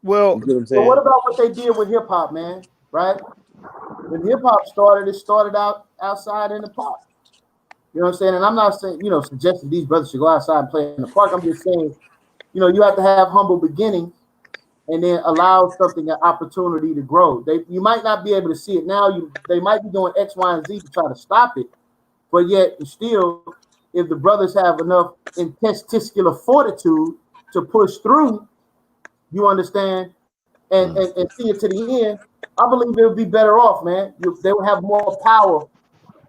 Well, You get what I'm But what saying? about what they did with hip hop, man? Right? When hip hop started, it started out outside in the park. You know what I'm saying? And I'm not saying, suggesting these brothers should go outside and play in the park. I'm just saying, you have to have humble beginnings and then allow something an opportunity to grow. You might not be able to see it now. They might be doing X, Y, and Z to try to stop it. But yet, still, if the brothers have enough intestinal fortitude to push through, you understand, and see it to the end, I believe it would be better off, man. They would have more power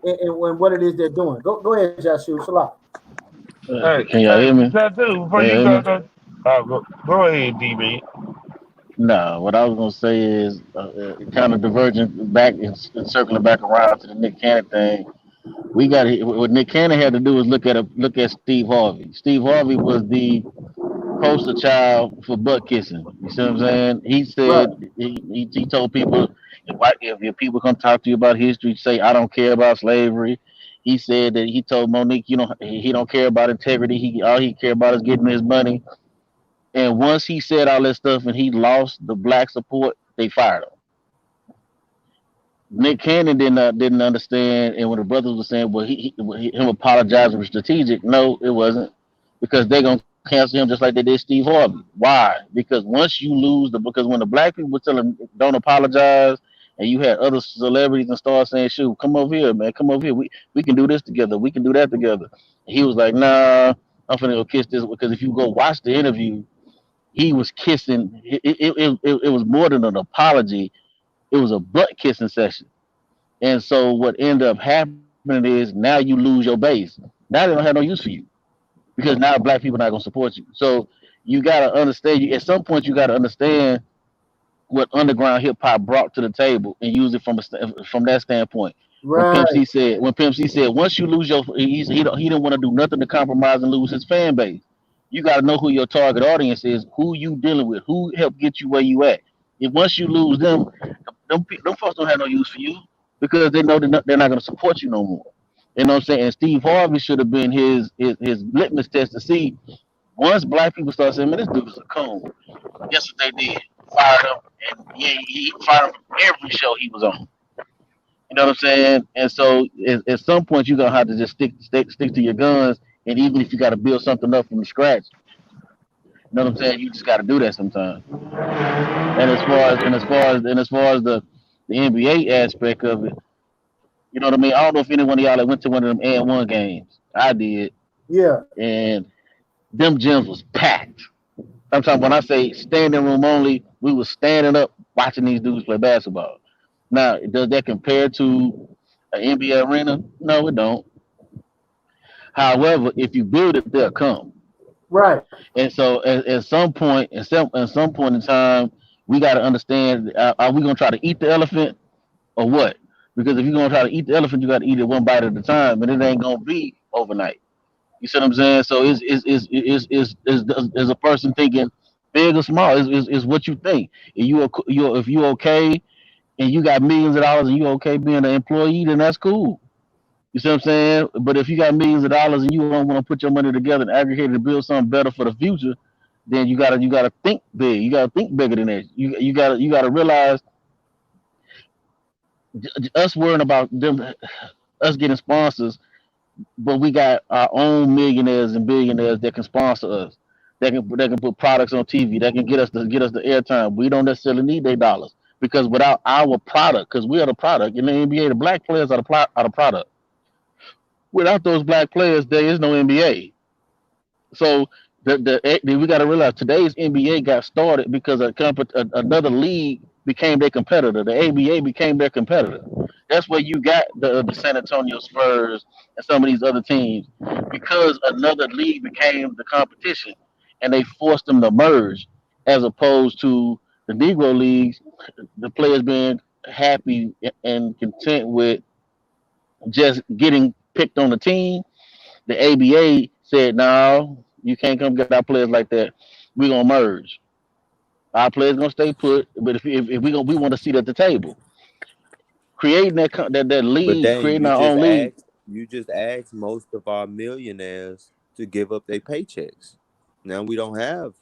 in what it is they're doing. Go ahead, Joshua. Salah. Hey, Can y'all hear me? Tattoo, before Can y'all you hear go, me? go ahead, D-Man. No, what I was gonna say is kind of diverging back and circling back around to the Nick Cannon thing. We got what Nick Cannon had to do is look at Steve Harvey. Steve Harvey was the poster child for butt kissing. You see what I'm saying? He Right. said he told people if your people come talk to you about history, say I don't care about slavery. He said that he told Monique, he don't care about integrity. All he care about is getting his money. And once he said all that stuff and he lost the black support, they fired him. Nick Cannon didn't understand, and when the brothers were saying, "Well, him apologizing was strategic," no, it wasn't, because they're gonna cancel him just like they did Steve Harvey. Why? Because once you lose because when the black people were telling don't apologize, and you had other celebrities and stars saying, "Shoot, come over here, man, come over here. We can do this together. We can do that together." And he was like, "Nah, I'm finna go kiss this," because if you go watch the interview, he was kissing. It was more than an apology. It was a butt kissing session. And so what ended up happening is now you lose your base. Now they don't have no use for you because now black people are not gonna support you. So you gotta understand. At some point, you gotta understand what underground hip hop brought to the table and use it from that standpoint. Right. When Pimp C said, once you lose he didn't want to do nothing to compromise and lose his fan base. You got to know who your target audience is, who you dealing with, who helped get you where you at. If once you lose them folks don't have no use for you because they know they're not going to support you no more. You know what I'm saying? And Steve Harvey should have been his litmus test to see once black people start saying, "Man, this dude is a coon." Guess what they did? Fired him, and he fired him from every show he was on. You know what I'm saying? And so at some point you're gonna have to just stick to your guns, and even if you got to build something up from scratch, you know what I'm saying? You just got to do that sometimes. And as far as the NBA aspect of it, you know what I mean? I don't know if any one of y'all that went to one of them and one games. I did, Yeah. and them gyms was packed. I'm talking when I say standing room only, we was standing up watching these dudes play basketball. Now, does that compare to an NBA arena? No, it don't. However, if you build it, they'll come. Right. And so, at some point in time, we got to understand: are we gonna try to eat the elephant or what? Because if you're gonna try to eat the elephant, you got to eat it one bite at a time, and it ain't gonna be overnight. You see what I'm saying? So is a person thinking big or small? Is what you think. If you okay and you got millions of dollars and you okay being an employee, then that's cool. You see what I'm saying? But if you got millions of dollars and you don't want to put your money together and aggregate to build something better for the future, then you gotta think big. You gotta think bigger than that. You gotta realize us worrying about them, us getting sponsors, but we got our own millionaires and billionaires that can sponsor us. That can put products on TV. That can get us the airtime. We don't necessarily need their dollars because without our product, because we are the product in the NBA, the black players are the product. Without those black players, there is no NBA. So we got to realize today's NBA got started because another league became their competitor. The ABA became their competitor. That's where you got the San Antonio Spurs and some of these other teams because another league became the competition, and they forced them to merge, as opposed to the Negro leagues, the players being happy and content with just getting picked on the team. The ABA said, "No, you can't come get our players like that. We're gonna merge. Our players gonna stay put, but if we want a seat at the table, creating that But league, dang, creating our own league." you just asked most of our millionaires to give up their paychecks. Now we don't have.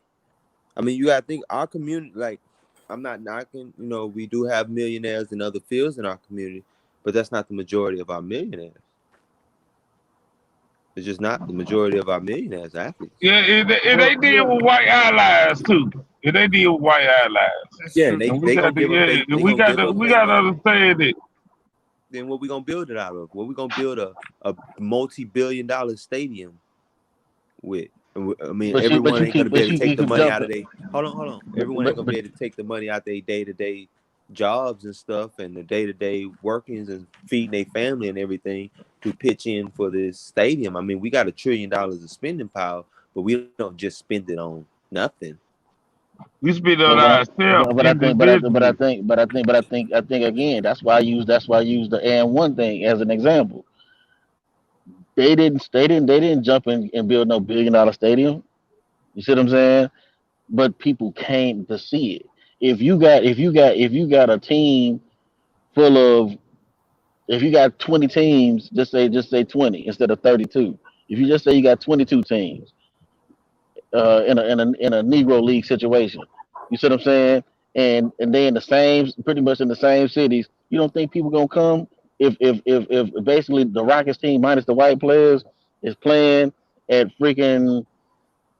I mean, you gotta think our community. Like, I'm not knocking. We do have millionaires in other fields in our community, but that's not the majority of our millionaires. It's just not the majority of our millionaires athletes. Yeah, and Well, they deal with white allies too. And they deal with white allies. That's Yeah, and true. they And we they got gonna to, give up. yeah, They we gonna got give to, up we their got to money. understand it. Then what we gonna build it out of? What we gonna build a multi-billion-dollar stadium with? I mean, But everyone you ain't gonna keep, be but able to you take the keep money out of jumping. their. Hold on. Everyone ain't gonna be able to take the money out their day-to-day jobs and stuff, and the day-to-day workings and feeding their family and everything to pitch in for this stadium. I mean, we got $1 trillion of spending power, but we don't just spend it on nothing. We spend on But what I ourselves but I think individually. I think again that's why I use the and one thing as an example. They didn't jump in and build no $1 billion stadium. You see what I'm saying? But people came to see it. If you got a team full of if you got 20 teams, just say 20 instead of 32. If you just say you got 22 teams in a Negro League situation, you see what I'm saying? And they in the same pretty much in the same cities. You don't think people gonna come if basically the Rockets team minus the white players is playing at freaking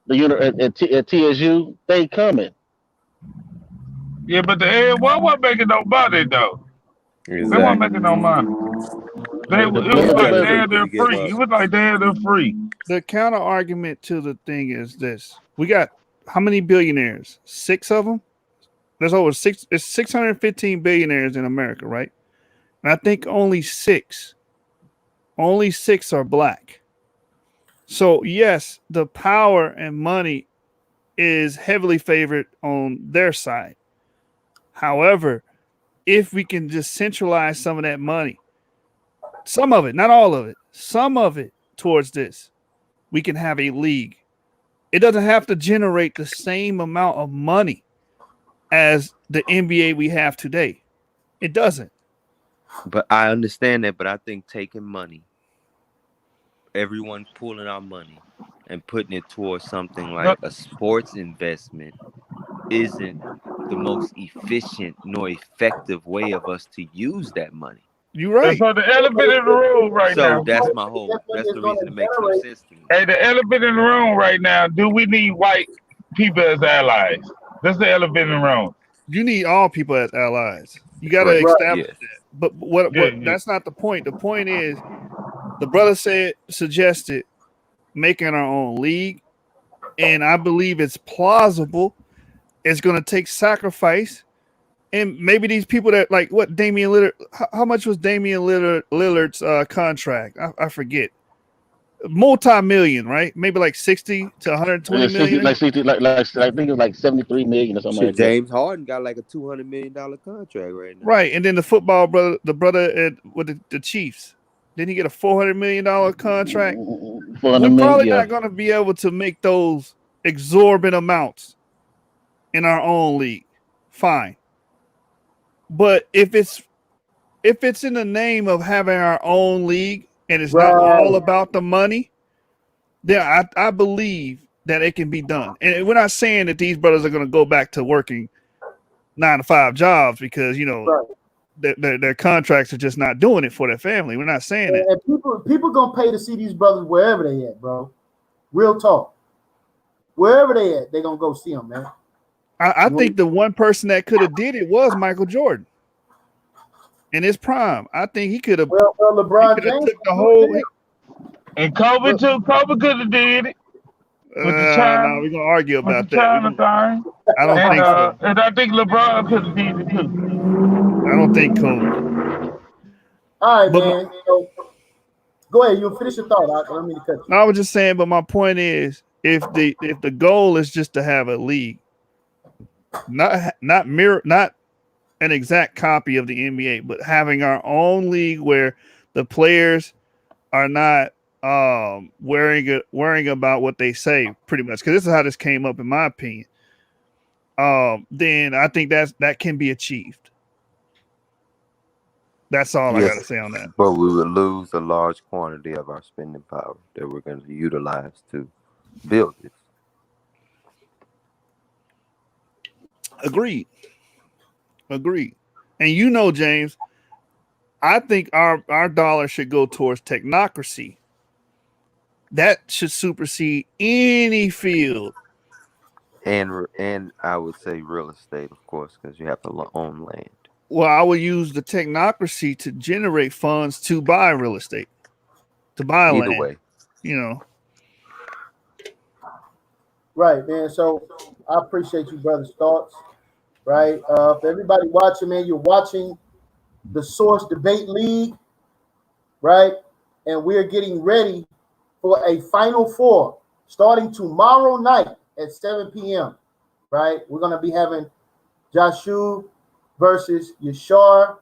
at TSU? They coming. Yeah, but the Air One wasn't making no money though. They weren't making Exactly. no money. So It the was players But, like gotta but, take damn what near you give free. up. It was like damn near free. The counter argument to the thing is this: we got how many billionaires? 6 of them. There's over six. It's 615 billionaires in America, right? And I think only six are black. So yes, the power and money is heavily favored on their side. However, if we can just centralize some of that money, some of it, not all of it, some of it towards this, we can have a league. It doesn't have to generate the same amount of money as the NBA we have today. It doesn't. But I understand that, but I think taking money, everyone pulling our money and putting it towards something No, like a sports investment isn't the most efficient nor effective way of us to use that money. You're and right. so the elephant in the room right So now. that's the reason it makes no sense to me. Hey, the elephant in the room right now. Do we need white people as allies? That's the elephant in the room. You need all people as allies. You got to Right. establish Yes. that. But what? Yeah. That's not the point. The point is the brother suggested making our own league, and I believe it's plausible. It's going to take sacrifice, and maybe these people that like what Damian Lillard. How much was Lillard's contract? I forget. Multi-million, right? Maybe like 60 to 120 million. 60 I think it's like 73 million or something Shit, like that. James Harden got like a $200 million contract right now. Right, and then the football brother, the brother at with the Chiefs, didn't he get a $400 million contract? 400 We're million, probably yeah. not going to be able to make those exorbitant amounts in our own league. Fine, but if it's in the name of having our own league and it's not all Right. about the money, then I believe that it can be done. And we're not saying that these brothers are going to go back to working 9 to 5 jobs because Right. their contracts are just not doing it for their family. We're not saying that. And people gonna pay to see these brothers wherever they at, bro. Real talk. Wherever they at, they gonna go see them, man. I think the one person that could have did it was Michael Jordan in his prime. I think he could have. Well, He LeBron could have James took the can do whole. it. And Kobe too. Kobe could have did it with the No, China, we're gonna argue with the about that. China thing. I don't think so. And I think LeBron could have did it too. I don't think Kobe. All right, But man. So, go ahead. You finish your thought. I don't mean to cut you. I was just saying. But my point is, if the goal is just to have a league, not an exact copy of the NBA, but having our own league where the players are not worrying about what they say pretty much, because this is how this came up in my opinion. Then I think that can be achieved. That's all I Yes, gotta say on that. but we would lose a large quantity of our spending power that we're going to utilize to build this. Agreed. And James, I think our dollar should go towards technocracy. That should supersede any field. And I would say real estate, of course, because you have to own land. Well, I would use the technocracy to generate funds to buy real estate, to buy Either land. way, Right, man. So I appreciate you, brother's thoughts. Right. For everybody watching, man, you're watching the Source Debate League, right? And we're getting ready for a Final Four starting tomorrow night at 7 p.m. Right? We're gonna be having Joshua versus Yashar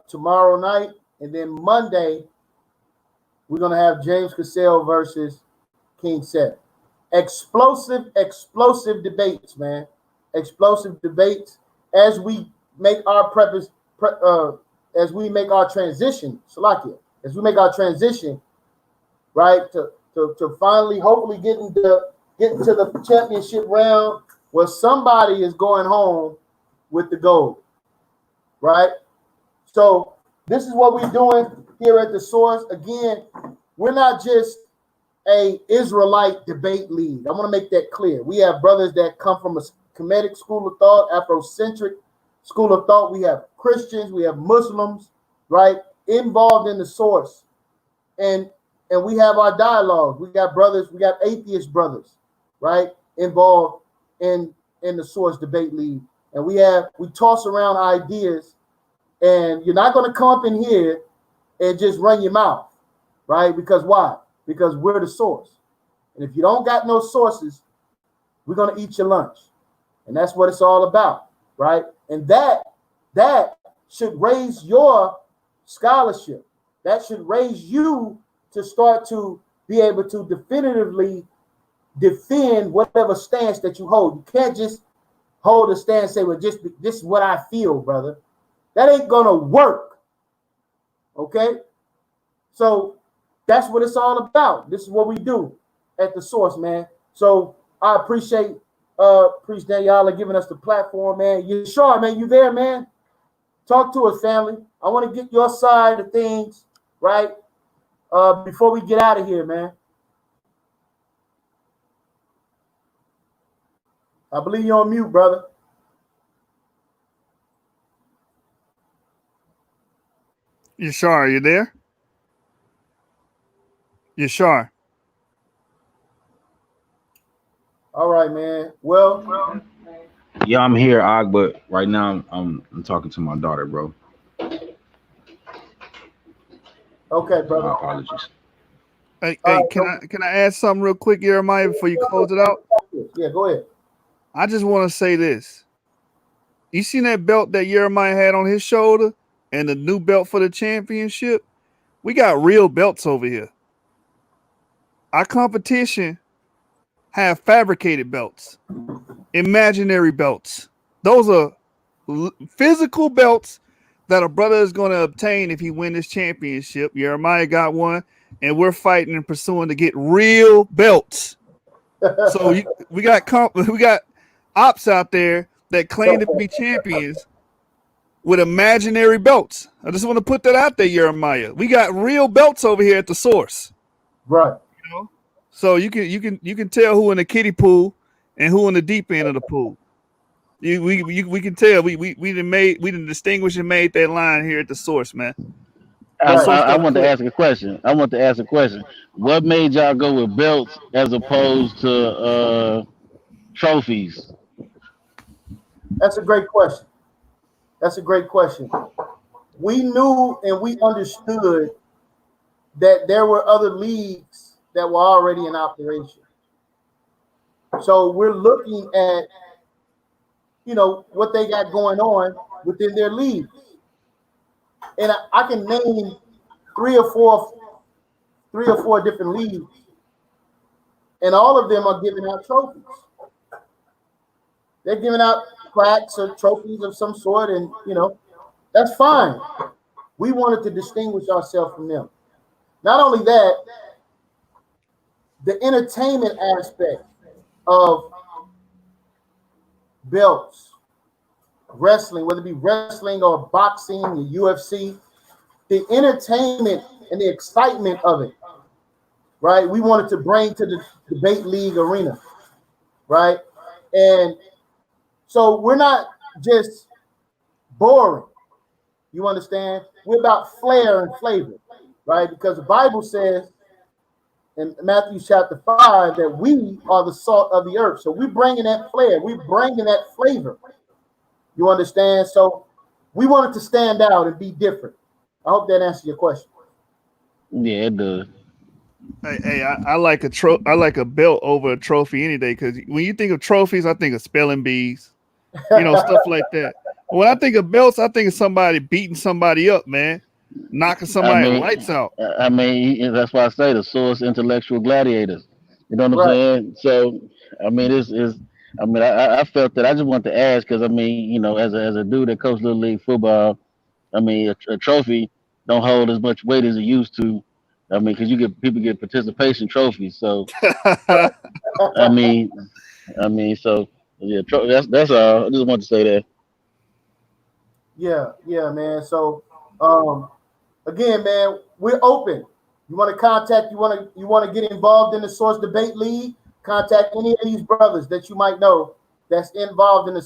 tomorrow night, and then Monday we're gonna have James Cassell versus King Seth. Explosive debates, man. Explosive debates as we make our as we make our transition, Salakia, as we make our transition, right, to finally hopefully getting to the championship round where somebody is going home with the gold, right? So this is what we're doing here at the Source. Again, we're not just a Israelite debate league. I want to make that clear. We have brothers that come from a Kemetic school of thought, Afrocentric school of thought. We have Christians, we have Muslims, right, involved in the Source, and we have our dialogue. We got brothers, we got atheist brothers, right, involved in the Source Debate League, and we toss around ideas, and you're not going to come up in here and just run your mouth, right? Because why? Because we're the source. And if you don't got no sources, we're going to eat your lunch. And that's what it's all about, right? And that should raise your scholarship. That should raise you to start to be able to definitively defend whatever stance that you hold. You can't just hold a stance and say, well, just this is what I feel, brother. That ain't going to work, okay? So that's what it's all about. This is what we do at the Source, man. So I appreciate Priest Daniela giving us the platform, man. Yashar, man, you there, man? Talk to us, family. I want to get your side of things, right? Before we get out of here, man. I believe you're on mute, brother. Yashar, are you there? Yashar. All right, man. Well, Yeah, I'm here, Og, but right now I'm talking to my daughter, bro. okay, brother. My apologies. Hey, All can right, I add something real quick, YiriMiYAH, before you close it out? yeah, go ahead. I just want to say this. You seen that belt that YiriMiYAH had on his shoulder and the new belt for the championship? We got real belts over here. Our competition have fabricated belts, imaginary belts. Those are physical belts that a brother is going to obtain if he win this championship. YiriMiYAH got one, and we're fighting and pursuing to get real belts. So we got ops out there that claim to be champions with imaginary belts. I just want to put that out there, YiriMiYAH. We got real belts over here at the Source. Right. You know? So you can tell who in the kiddie pool and who in the deep end of the pool. We can tell we done distinguished and made that line here at the Source, man. I want to ask a question. What made y'all go with belts as opposed to trophies? That's a great question. We knew and we understood that there were other leagues that were already in operation. So we're looking at, what they got going on within their leagues. And I can name three or four different leagues, and all of them are giving out trophies. They're giving out plaques or trophies of some sort, and that's fine. We wanted to distinguish ourselves from them. Not only that, the entertainment aspect of belts, wrestling, whether it be wrestling or boxing, the UFC, the entertainment and the excitement of it, right? We wanted to bring to the debate league arena, right? And so we're not just boring. You understand? We're about flair and flavor, right? Because the Bible says in Matthew chapter 5 that we are the salt of the earth. So we're bringing that flair, we're bringing that flavor. You understand? So we wanted to stand out and be different. I hope that answers your question. Yeah, it does. Hey, I like I like a belt over a trophy any day because when you think of trophies, I think of spelling bees, stuff like that. When I think of belts, I think of somebody beating somebody up, man, knocking I somebody mean, lights out. that's why I say the source intellectual gladiators. You know what I'm Right. saying? So, I mean, this is. I mean, I felt that I just want to ask because I mean, as a dude that coached little league football, I mean, a trophy don't hold as much weight as it used to. I mean, because people get participation trophies. So, I mean, so yeah, that's all. I just want to say that. Yeah, man. So again, man, we're open. You want to contact, you want to get involved in the Source Debate League, contact any of these brothers that you might know that's involved in the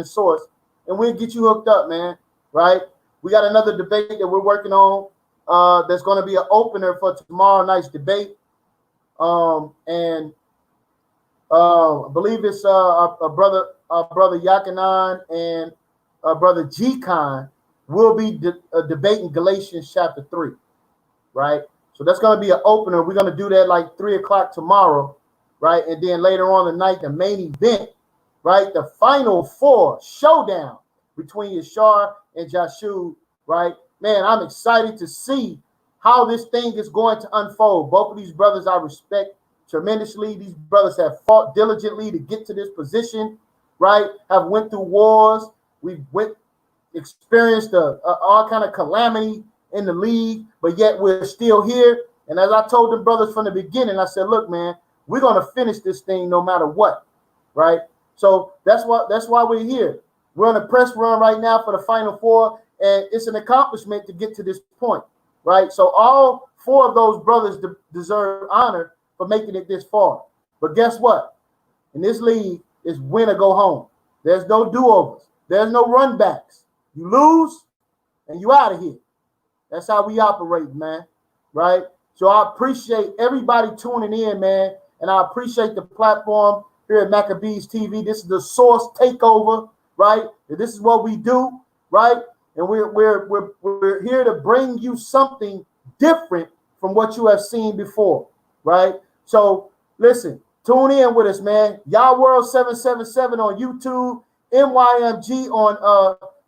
source, and we'll get you hooked up, man. Right? We got another debate that we're working on. That's going to be an opener for tomorrow night's debate. And I believe it's our brother Yakanan and brother G-Con will be debating Galatians chapter 3, right? So that's going to be an opener. We're going to do that like 3 o'clock tomorrow, right? And then later on the night, the main event, right? The final four showdown between Yashar and Jashu, right? Man, I'm excited to see how this thing is going to unfold. Both of these brothers I respect tremendously. These brothers have fought diligently to get to this position, right? Have went through wars. We've experienced all kind of calamity in the league, but yet we're still here. And as I told the brothers from the beginning, I said, look, man, we're going to finish this thing no matter what, right? So that's why we're here. We're on a press run right now for the Final Four, and it's an accomplishment to get to this point, right? So all four of those brothers deserve honor for making it this far. But guess what? In this league, it's win or go home. There's no do-overs. There's no run backs. You lose, and you out of here. That's how we operate, man, right? So I appreciate everybody tuning in, man, and I appreciate the platform here at Maccabees TV. This is the Source Takeover, right? And this is what we do, right? And we're here to bring you something different from what you have seen before, right? So listen, tune in with us, man. Y'all World 777 on YouTube, MYMG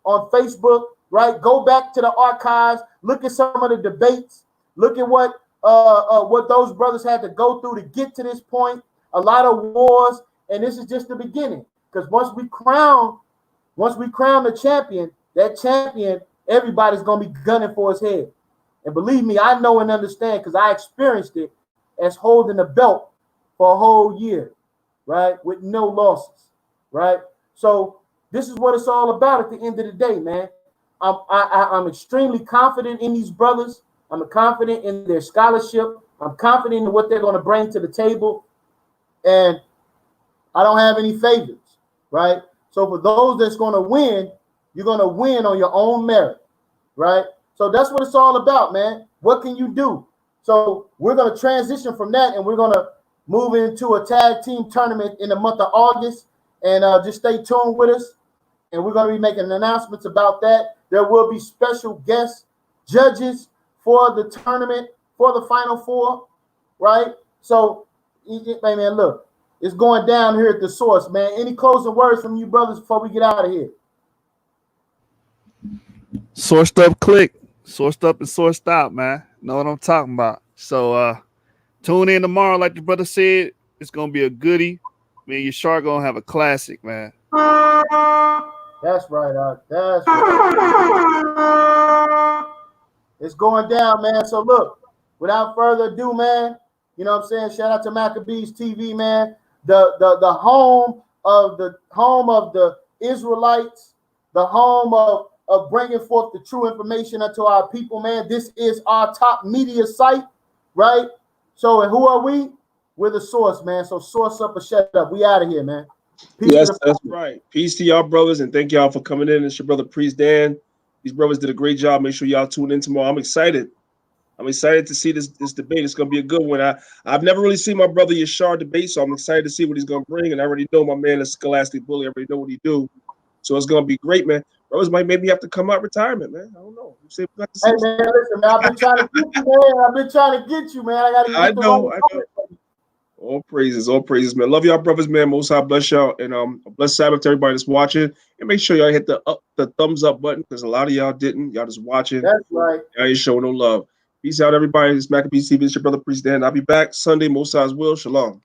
on Facebook, right? Go back to the archives, look at some of the debates, look at what those brothers had to go through to get to this point. A lot of wars, and this is just the beginning. Because once we crown the champion, that champion, everybody's gonna be gunning for his head. And believe me, I know and understand because I experienced it as holding the belt for a whole year, right? With no losses, right? So this is what it's all about at the end of the day, man. I'm extremely confident in these brothers. I'm confident in their scholarship. I'm confident in what they're going to bring to the table. And I don't have any favorites, right? So for those that's going to win, you're going to win on your own merit, right? So that's what it's all about, man. What can you do? So we're going to transition from that, and we're going to move into a tag team tournament in the month of August. And just stay tuned with us. And we're going to be making announcements about that. There will be special guest judges for the tournament, for the Final Four, right? So, hey, man, look, it's going down here at the Source, man. Any closing words from you brothers before we get out of here? Sourced up, click. Sourced up and sourced out, man. Know what I'm talking about. So tune in tomorrow, like the brother said. It's gonna be a goodie. Me and Yashar gonna have a classic, man. That's right, that's right. It's going down, man. So look, without further ado, man, you know what I'm saying? Shout out to Maccabees TV, man. The home of the Israelites, the home of bringing forth the true information unto our people, man. This is our top media site, right? So, and who are we? We're the Source, man. So source up or shut up. We out of here, man. Peace. Yes, that's right. Peace to y'all, brothers, and thank y'all for coming in. It's your brother Priest Dan. These brothers did a great job. Make sure y'all tune in tomorrow. I'm excited. I'm excited to see this debate. It's gonna be a good one. I've never really seen my brother Yashar debate, so I'm excited to see what he's gonna bring. And I already know my man is Scholastic Bully. I already know what he do. So it's gonna be great, man. Brothers might maybe have to come out retirement, man. I don't know. Hey man, listen, man, I've been trying to get you, man. I've been trying to get you, man. I gotta get the right comment. All praises, man. Love y'all, brothers, man. Most High bless y'all, and bless Sabbath to everybody that's watching. And make sure y'all hit the thumbs up button because a lot of y'all didn't. Y'all just watching. That's right. Y'all ain't showing no love. Peace out, everybody. It's Maccabees TV. It's your brother Priest Dan. I'll be back Sunday. Most High's will. Shalom.